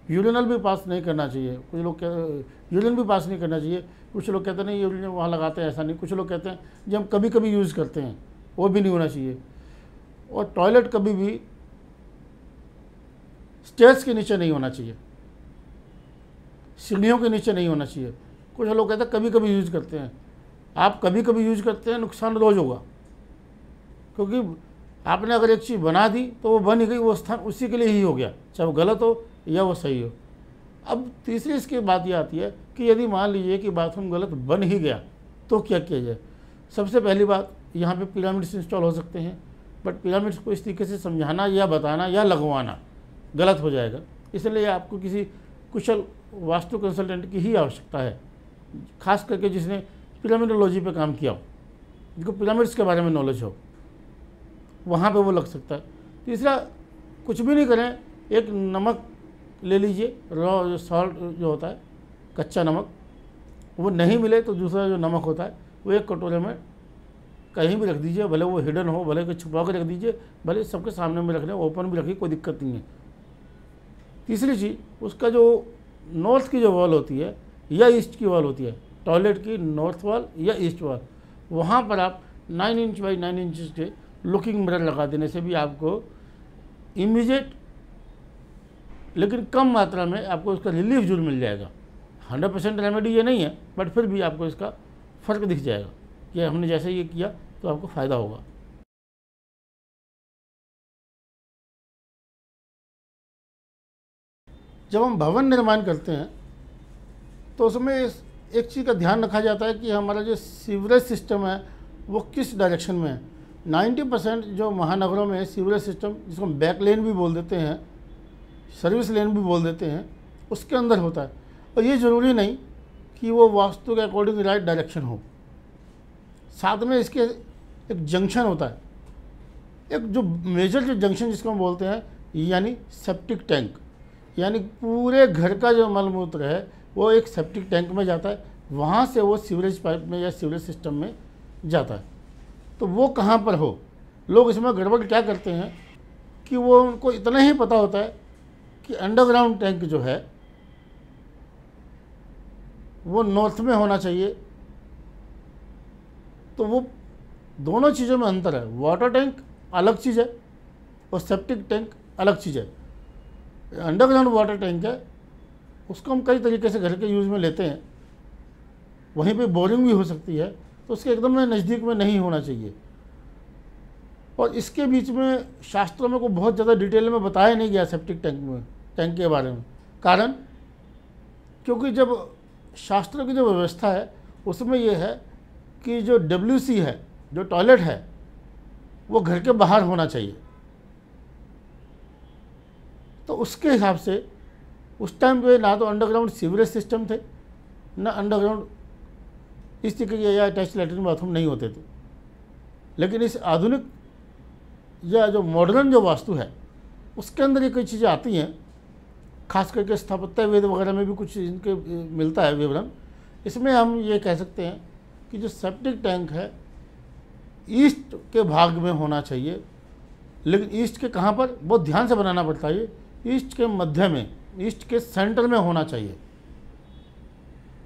यूरिनल भी पास नहीं करना चाहिए। कुछ लोग यूरिन भी पास नहीं करना चाहिए। कुछ लोग कहते हैं नहीं यूरिन वहाँ लगाते हैं, ऐसा नहीं। कुछ लोग कहते हैं जो हम कभी कभी यूज़ करते हैं, वो भी नहीं होना चाहिए। और टॉयलेट कभी भी स्टेयर्स के नीचे नहीं होना चाहिए, सीढ़ियों के नीचे नहीं होना चाहिए। कुछ लोग कहते हैं कभी कभी यूज़ करते हैं। आप कभी कभी यूज़ करते हैं, नुकसान रोज़ होगा, क्योंकि आपने अगर एक चीज़ बना दी तो वो बन ही गई, वो स्थान उसी के लिए ही हो गया, चाहे वो गलत हो या वो सही हो। अब तीसरी इसकी बात ये आती है कि यदि मान लीजिए कि बाथरूम गलत बन ही गया तो क्या किया जाए। सबसे पहली बात, यहाँ पे पिरामिड्स इंस्टॉल हो सकते हैं, बट पिरामिड्स को इस तरीके से समझाना या बताना या लगवाना गलत हो जाएगा। इसलिए आपको किसी कुशल वास्तु कंसल्टेंट की ही आवश्यकता है, खास करके जिसने पिरामिडोलॉजी पे काम किया हो, जिसको पिरामिड्स के बारे में नॉलेज हो, वहाँ पे वो लग सकता है। तीसरा, कुछ भी नहीं करें, एक नमक ले लीजिए, रॉ सॉल्ट जो होता है, कच्चा नमक, वो नहीं मिले तो दूसरा जो नमक होता है वो एक कटोरे में कहीं भी रख दीजिए, भले वो हिडन हो, भले कोई छुपा कर रख दीजिए, भले सबके सामने में रख लें, ओपन भी रखिए, कोई दिक्कत नहीं है। तीसरी चीज़, उसका जो नॉर्थ की जो वॉल होती है या ईस्ट की वॉल होती है, टॉयलेट की नॉर्थ वॉल या ईस्ट वॉल, वहाँ पर आप 9 इंच बाई 9 इंच के लुकिंग मिरर लगा देने से भी आपको इमीडिएट लेकिन कम मात्रा में आपको उसका रिलीफ जरूर मिल जाएगा। 100% रेमेडी ये नहीं है, बट फिर भी आपको इसका फ़र्क दिख जाएगा कि हमने जैसे ये किया तो आपको फ़ायदा होगा। जब हम भवन निर्माण करते हैं तो उसमें एक चीज़ का ध्यान रखा जाता है कि हमारा जो सीवरेज सिस्टम है वो किस डायरेक्शन में है। 90% जो महानगरों में सीवरेज सिस्टम, जिसको हम बैक लेन भी बोल देते हैं, सर्विस लेन भी बोल देते हैं, उसके अंदर होता है। और ये ज़रूरी नहीं कि वो वास्तु के अकॉर्डिंग राइट डायरेक्शन हो। साथ में इसके एक जंक्शन होता है, एक जो मेजर जो जंक्शन जिसको हम बोलते हैं, यानी सेप्टिक टैंक, यानी पूरे घर का जो मलमूत्र है वो एक सेप्टिक टैंक में जाता है, वहाँ से वो सीवरेज पाइप में या सीवरेज सिस्टम में जाता है। तो वो कहाँ पर हो, लोग इसमें गड़बड़ क्या करते हैं कि वो उनको इतना ही पता होता है कि अंडरग्राउंड टैंक जो है वो नॉर्थ में होना चाहिए। तो वो दोनों चीज़ों में अंतर है। वाटर टैंक अलग चीज़ है और सेप्टिक टैंक अलग चीज़ है। अंडरग्राउंड वाटर टैंक है, उसको हम कई तरीके से घर के यूज़ में लेते हैं, वहीं पे बोरिंग भी हो सकती है, तो उसके एकदम में नज़दीक में नहीं होना चाहिए। और इसके बीच में शास्त्रों में को बहुत ज़्यादा डिटेल में बताया नहीं गया सेप्टिक टैंक के बारे में। कारण क्योंकि जब शास्त्रों की जो व्यवस्था है उसमें ये है कि जो WC है, जो टॉयलेट है, वो घर के बाहर होना चाहिए। तो उसके हिसाब से उस टाइम पे ना तो अंडरग्राउंड सीवरेज सिस्टम थे, ना अंडरग्राउंड इस तरीके के या अटैच लैट्रिन बाथरूम नहीं होते थे। लेकिन इस आधुनिक या जो मॉडर्न जो वास्तु है उसके अंदर ये कई चीज़ें आती हैं, खास करके स्थापत्य वेद वगैरह में भी कुछ इनके मिलता है विवरण। इसमें हम ये कह सकते हैं कि जो सेप्टिक टैंक है ईस्ट के भाग में होना चाहिए। लेकिन ईस्ट के कहाँ पर, बहुत ध्यान से बनाना पड़ता है। ये ईस्ट के मध्य में, ईस्ट के सेंटर में होना चाहिए।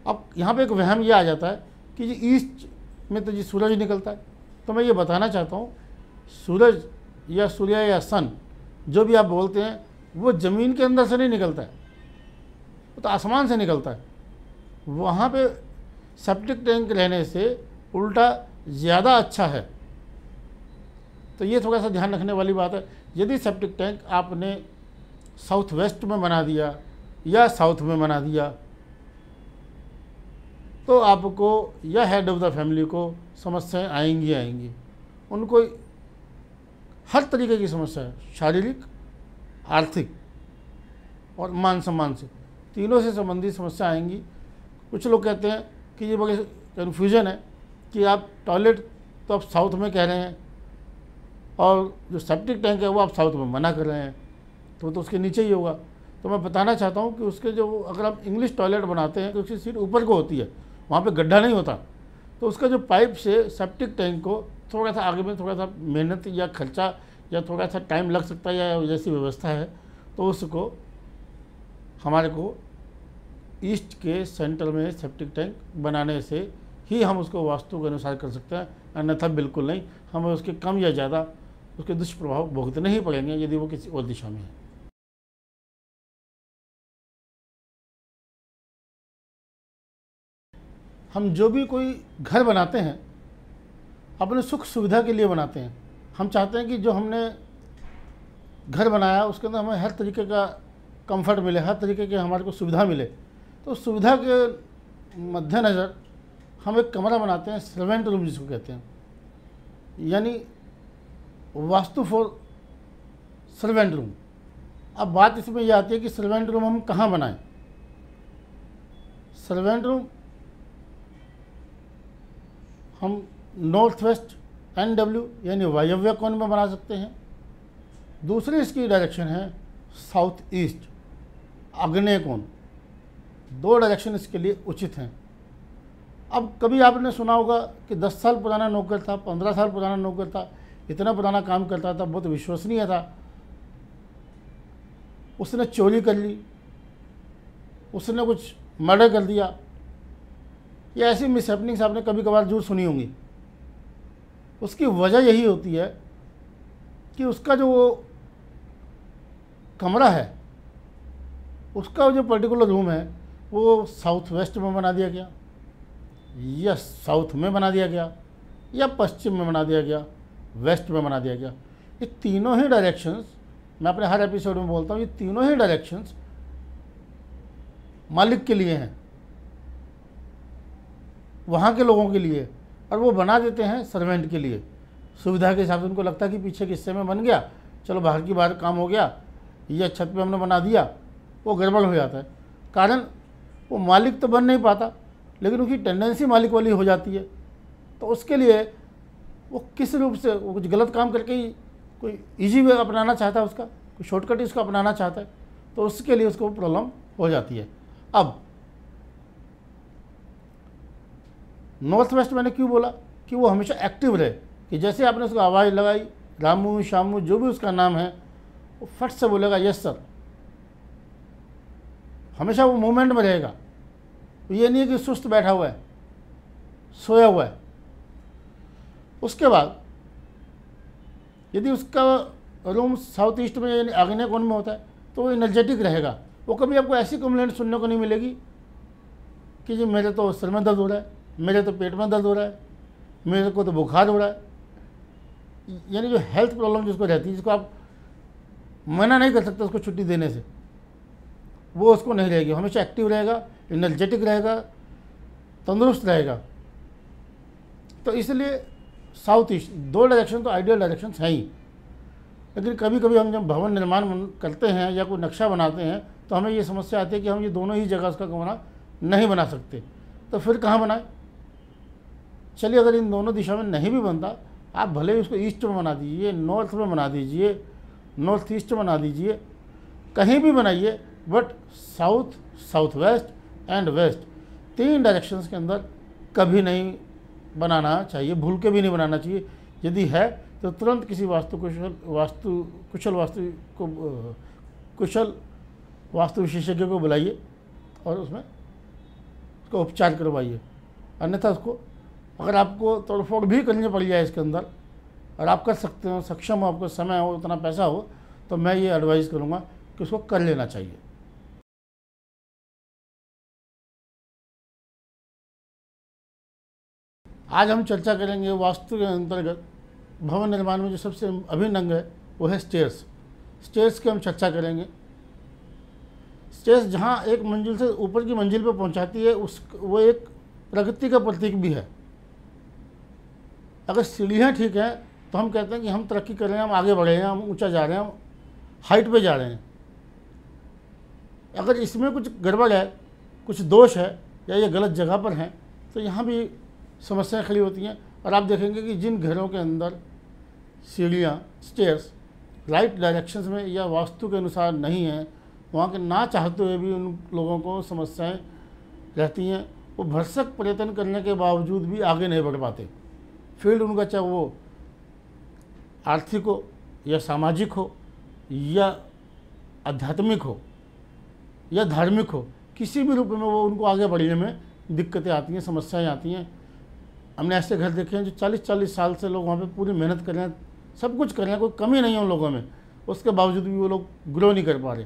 अब यहाँ पे एक वहम ये आ जाता है कि जी ईस्ट में तो जी सूरज निकलता है। तो मैं ये बताना चाहता हूँ, सूरज या सूर्य या सन जो भी आप बोलते हैं वो ज़मीन के अंदर से नहीं निकलता है, वो तो आसमान से निकलता है। वहाँ पे सेप्टिक टैंक रहने से उल्टा ज़्यादा अच्छा है। तो ये थोड़ा सा ध्यान रखने वाली बात है। यदि सेप्टिक टैंक आपने साउथ वेस्ट में बना दिया या साउथ में बना दिया तो आपको या हेड ऑफ द फैमिली को समस्याएं आएंगी। उनको हर तरीके की समस्या है, शारीरिक, आर्थिक और मान सम्मान से, तीनों से संबंधित समस्या आएंगी। कुछ लोग कहते हैं कि ये बड़े कन्फ्यूजन है कि आप टॉयलेट तो आप साउथ में कह रहे हैं और जो सेप्टिक टैंक है वो आप साउथ में मना कर रहे हैं, तो उसके नीचे ही होगा। तो मैं बताना चाहता हूँ कि उसके जो, अगर आप इंग्लिश टॉयलेट बनाते हैं तो उसकी सीट ऊपर को होती है, वहाँ पे गड्ढा नहीं होता। तो उसका जो पाइप से सेप्टिक टैंक को थोड़ा सा आगे में थोड़ा सा मेहनत या खर्चा या थोड़ा सा टाइम लग सकता है या जैसी व्यवस्था है, तो उसको हमारे को ईस्ट के सेंटर में सेप्टिक टैंक बनाने से ही हम उसको वास्तु के अनुसार कर सकते हैं, अन्यथा बिल्कुल नहीं। हमें उसके कम या ज़्यादा उसके दुष्प्रभाव भुगतने ही पड़ेंगे यदि वो किसी और दिशा में है। हम जो भी कोई घर बनाते हैं अपने सुख सुविधा के लिए बनाते हैं। हम चाहते हैं कि जो हमने घर बनाया उसके अंदर हमें हर तरीके का कंफर्ट मिले, हर तरीके की हमारे को सुविधा मिले। तो सुविधा के मद्देनज़र हम एक कमरा बनाते हैं, सर्वेंट रूम जिसको कहते हैं, यानी वास्तु फॉर सर्वेंट रूम। अब बात इसमें यह आती है कि सर्वेंट रूम हम कहाँ बनाएं। सर्वेंट रूम हम नॉर्थ वेस्ट NW यानी वायव्य कोण में बना सकते हैं। दूसरी इसकी डायरेक्शन है साउथ ईस्ट, आग्नेय कोण। दो डायरेक्शन इसके लिए उचित हैं। अब कभी आपने सुना होगा कि 10 साल पुराना नौकर था, 15 साल पुराना नौकर था, इतना पुराना काम करता था, बहुत विश्वसनीय था, उसने चोरी कर ली, उसने कुछ मर्डर कर दिया, या ऐसी मिसहैपनिंग्स आपने कभी कभार जरूर सुनी होंगी। उसकी वजह यही होती है कि उसका जो वो कमरा है, उसका जो पर्टिकुलर रूम है वो साउथ वेस्ट में बना दिया गया, या साउथ में बना दिया गया, या पश्चिम में बना दिया गया, वेस्ट में बना दिया गया। ये तीनों ही डायरेक्शंस, मैं अपने हर एपिसोड में बोलता हूँ, ये तीनों ही डायरेक्शंस मालिक के लिए हैं, वहाँ के लोगों के लिए, और वो बना देते हैं सर्वेंट के लिए। सुविधा के हिसाब से उनको लगता है कि पीछे के हिस्से में बन गया, चलो बाहर की बाहर काम हो गया, ये छत पे हमने बना दिया, वो गड़बड़ हो जाता है। कारण वो मालिक तो बन नहीं पाता, लेकिन उसकी टेंडेंसी मालिक वाली हो जाती है। तो उसके लिए वो किस रूप से वो कुछ गलत काम करके ही कोई इजी वे अपनाना चाहता है, उसका कोई शॉर्टकट इसको अपनाना चाहता है, तो उसके लिए उसको प्रॉब्लम हो जाती है। अब नॉर्थ वेस्ट मैंने क्यों बोला कि वो हमेशा एक्टिव रहे, कि जैसे आपने उसको आवाज़ लगाई, रामू शामू जो भी उसका नाम है, वो फट से बोलेगा यस सर, हमेशा वो मूवमेंट में रहेगा। ये नहीं है कि सुस्त बैठा हुआ है, सोया हुआ है। उसके बाद यदि उसका रूम साउथ ईस्ट में यानी आग्नेय कोण में होता है तो वो एनर्जेटिक रहेगा। वो कभी आपको ऐसी कंप्लेंट सुनने को नहीं मिलेगी कि जी मेरे तो सिर में दर्द हो रहा है, मेरे तो पेट में दर्द हो रहा है, मेरे को तो बुखार हो रहा है। यानी जो हेल्थ प्रॉब्लम जिसको रहती है, जिसको आप मना नहीं कर सकते उसको छुट्टी देने से, वो उसको नहीं रहेगी। हमेशा एक्टिव रहेगा, एनर्जेटिक रहेगा, तंदुरुस्त रहेगा। तो इसलिए साउथ ईस्ट 2 डायरेक्शन तो आइडियल डायरेक्शंस हैं ही। लेकिन कभी कभी हम जब भवन निर्माण करते हैं या कोई नक्शा बनाते हैं तो हमें ये समस्या आती है कि हम ये दोनों ही जगह उसका कमरा नहीं बना सकते, तो फिर कहाँ बनाए? चलिए, अगर इन दोनों दिशा में नहीं भी बनता, आप भले ही उसको ईस्ट में बना दीजिए, नॉर्थ में बना दीजिए, नॉर्थ ईस्ट बना दीजिए, कहीं भी बनाइए, but south, south west and west 3 directions के अंदर कभी नहीं बनाना चाहिए, भूल के भी नहीं बनाना चाहिए। यदि है तो तुरंत किसी कुशल वास्तु विशेषज्ञ को बुलाइए और उसमें उसका उपचार करवाइए। अन्यथा उसको अगर आपको तोड़फोड़ भी करनी पड़ जाए इसके अंदर, और आप कर सकते हो, सक्षम हो, आपको समय हो, उतना पैसा हो, तो मैं ये एडवाइस करूँगा कि उसको कर लेना चाहिए। आज हम चर्चा करेंगे वास्तु के अंतर्गत भवन निर्माण में जो सबसे अभिन्न अंग है वो है स्टेयर्स। स्टेयर्स की हम चर्चा करेंगे। स्टेयर्स जहाँ एक मंजिल से ऊपर की मंजिल पर पहुँचाती है, वो एक प्रगति का प्रतीक भी है। अगर सीढ़ियाँ ठीक हैं तो हम कहते हैं कि हम तरक्की कर रहे हैं, हम आगे बढ़े हैं, हम ऊंचा जा रहे हैं, हम हाइट पे जा रहे हैं। अगर इसमें कुछ गड़बड़ है, कुछ दोष है, या ये गलत जगह पर हैं, तो यहाँ भी समस्याएं खड़ी होती हैं। और आप देखेंगे कि जिन घरों के अंदर सीढ़ियाँ, स्टेयर्स राइट डायरेक्शंस में या वास्तु के अनुसार नहीं हैं, वहाँ के ना चाहते हुए भी उन लोगों को समस्याएं रहती हैं। वो भरसक प्रयत्न करने के बावजूद भी आगे नहीं बढ़ पाते। फील्ड उनका चाहे वो आर्थिक हो या सामाजिक हो या आध्यात्मिक हो या धार्मिक हो, किसी भी रूप में वो उनको आगे बढ़ने में दिक्कतें आती हैं, समस्याएं आती हैं। हमने ऐसे घर देखे हैं जो 40-40 साल से लोग वहाँ पे पूरी मेहनत कर रहे हैं, सब कुछ कर रहे हैं, कोई कमी नहीं है उन लोगों में, उसके बावजूद भी वो लोग ग्रो नहीं कर पा रहे,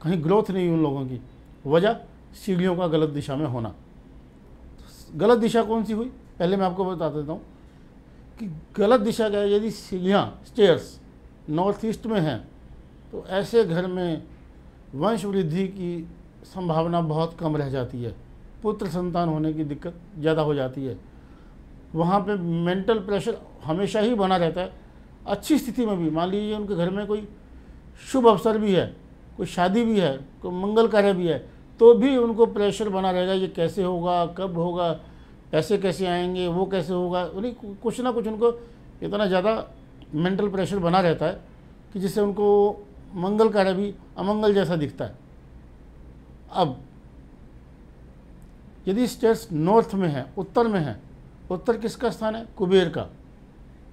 कहीं ग्रोथ नहीं उन लोगों की। वजह सीढ़ियों का गलत दिशा में होना। गलत दिशा कौन सी हुई, पहले मैं आपको बता देता हूँ कि गलत दिशा क्या है। यदि सीढ़ियाँ, स्टेयर्स नॉर्थ ईस्ट में हैं तो ऐसे घर में वंश वृद्धि की संभावना बहुत कम रह जाती है, पुत्र संतान होने की दिक्कत ज़्यादा हो जाती है। वहाँ पे मेंटल प्रेशर हमेशा ही बना रहता है। अच्छी स्थिति में भी, मान लीजिए उनके घर में कोई शुभ अवसर भी है, कोई शादी भी है, कोई मंगल कार्य भी है, तो भी उनको प्रेशर बना रहेगा, ये कैसे होगा, कब होगा, पैसे कैसे आएंगे, वो कैसे होगा। यानी कुछ ना कुछ उनको इतना ज़्यादा मेंटल प्रेशर बना रहता है कि जिससे उनको मंगल कार्य भी अमंगल जैसा दिखता है। अब यदि स्टेट्स नॉर्थ में है, उत्तर में है, उत्तर किसका स्थान है? कुबेर का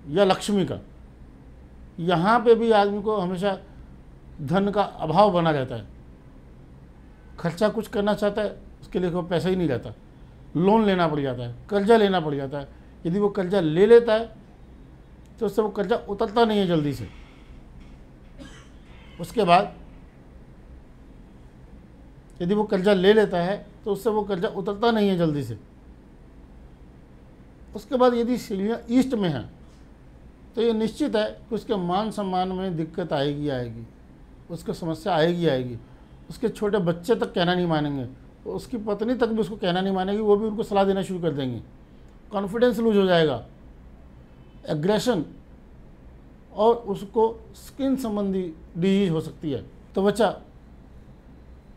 या लक्ष्मी का। यहाँ पे भी आदमी को हमेशा धन का अभाव बना रहता है। खर्चा कुछ करना चाहता है, उसके लिए कोई पैसा ही नहीं रहता, लोन लेना पड़ जाता है, कर्जा लेना पड़ जाता है। यदि वो कर्जा ले लेता है तो उससे वो कर्जा उतरता नहीं है जल्दी से। उसके बाद यदि वो कर्जा ले लेता है तो उससे वो कर्जा उतरता नहीं है जल्दी से। उसके बाद यदि सीढ़ियाँ ईस्ट में हैं तो ये निश्चित है कि उसके मान सम्मान में दिक्कत आएगी, उसको समस्या आएगी। उसके छोटे बच्चे तक कहना नहीं मानेंगे, उसकी पत्नी तक भी उसको कहना नहीं मानेगी, वो भी उनको सलाह देना शुरू कर देंगी। कॉन्फिडेंस लूज हो जाएगा, एग्रेशन, और उसको स्किन संबंधी डिजीज हो सकती है, त्वचा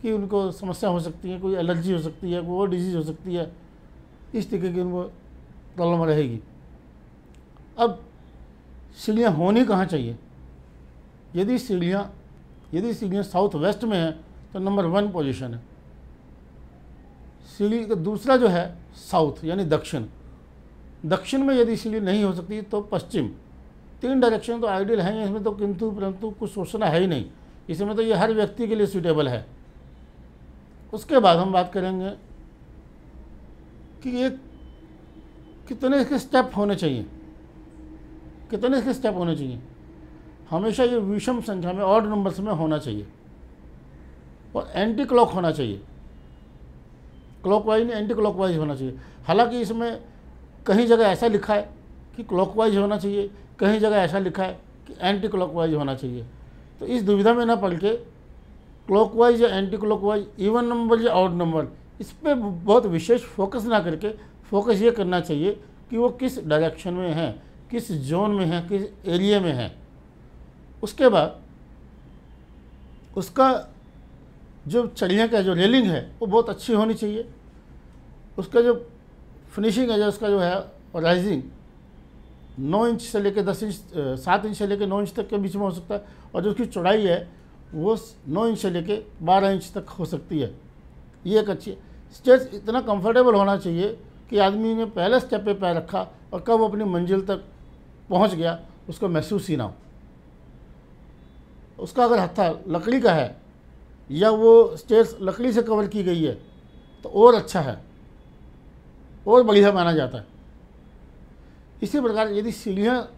की उनको समस्या हो सकती है, कोई एलर्जी हो सकती है, कोई और डिजीज हो सकती है, इस तरीके की उनको प्रॉब्लम रहेगी। अब सीढ़ियाँ होनी कहाँ चाहिए? यदि सीढ़ियाँ साउथ वेस्ट में है तो नंबर 1 पोजीशन है। सीढ़ी का दूसरा जो है साउथ यानी दक्षिण में यदि सीढ़ी नहीं हो सकती तो पश्चिम। 3 डायरेक्शन तो आइडियल हैं, इसमें तो किंतु परंतु कुछ सोचना है ही नहीं, इसमें तो ये हर व्यक्ति के लिए सूटेबल है। उसके बाद हम बात करेंगे कि ये कितने इसके स्टेप होने चाहिए, हमेशा ये विषम संख्या में, ऑड नंबर्स में होना चाहिए, और एंटी क्लॉक होना चाहिए, क्लॉकवाइज नहीं एंटी क्लॉकवाइज होना चाहिए। हालांकि इसमें कहीं जगह ऐसा लिखा है कि क्लॉकवाइज होना चाहिए, कहीं जगह ऐसा लिखा है कि एंटी क्लॉकवाइज होना चाहिए। तो इस दुविधा में ना पड़ के क्लॉकवाइज या एंटी क्लॉकवाइज, इवन नंबर या ऑड नंबर, इस पर बहुत विशेष फोकस ना करके फोकस ये करना चाहिए कि वो किस डायरेक्शन में है, किस जोन में है, किस एरिया में है। उसके बाद उसका जो चढ़िया का जो रेलिंग है वो बहुत अच्छी होनी चाहिए। उसका जो फिनिशिंग है, जो उसका जो है राइजिंग 9 इंच से लेकर 10 इंच, 7 इंच से लेकर 9 इंच तक के बीच में हो सकता है, और जो उसकी चौड़ाई है वो 9 इंच से लेकर 12 इंच तक हो सकती है। ये एक अच्छी स्टेज इतना कंफर्टेबल होना चाहिए कि आदमी ने पहले स्टेप पे पैर रखा और कब अपनी मंजिल तक पहुंच गया उसको महसूस ही ना हो। उसका अगर हत्था लकड़ी का है या वो स्टेज लकड़ी से कवर की गई है तो और अच्छा है, और बढ़िया माना जाता है। इसी प्रकार यदि सीढ़ियाँ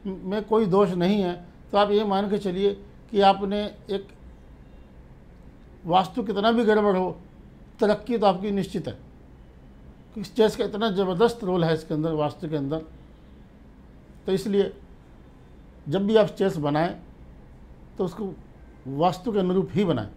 में कोई दोष नहीं है तो आप ये मान के चलिए कि आपने एक वास्तु कितना भी गड़बड़ हो, तरक्की तो आपकी निश्चित है, क्योंकि स्टेज का इतना ज़बरदस्त रोल है इसके अंदर, वास्तु के अंदर। तो इसलिए जब भी आप स्टेज बनाएं तो उसको वास्तु के अनुरूप ही बनाएं।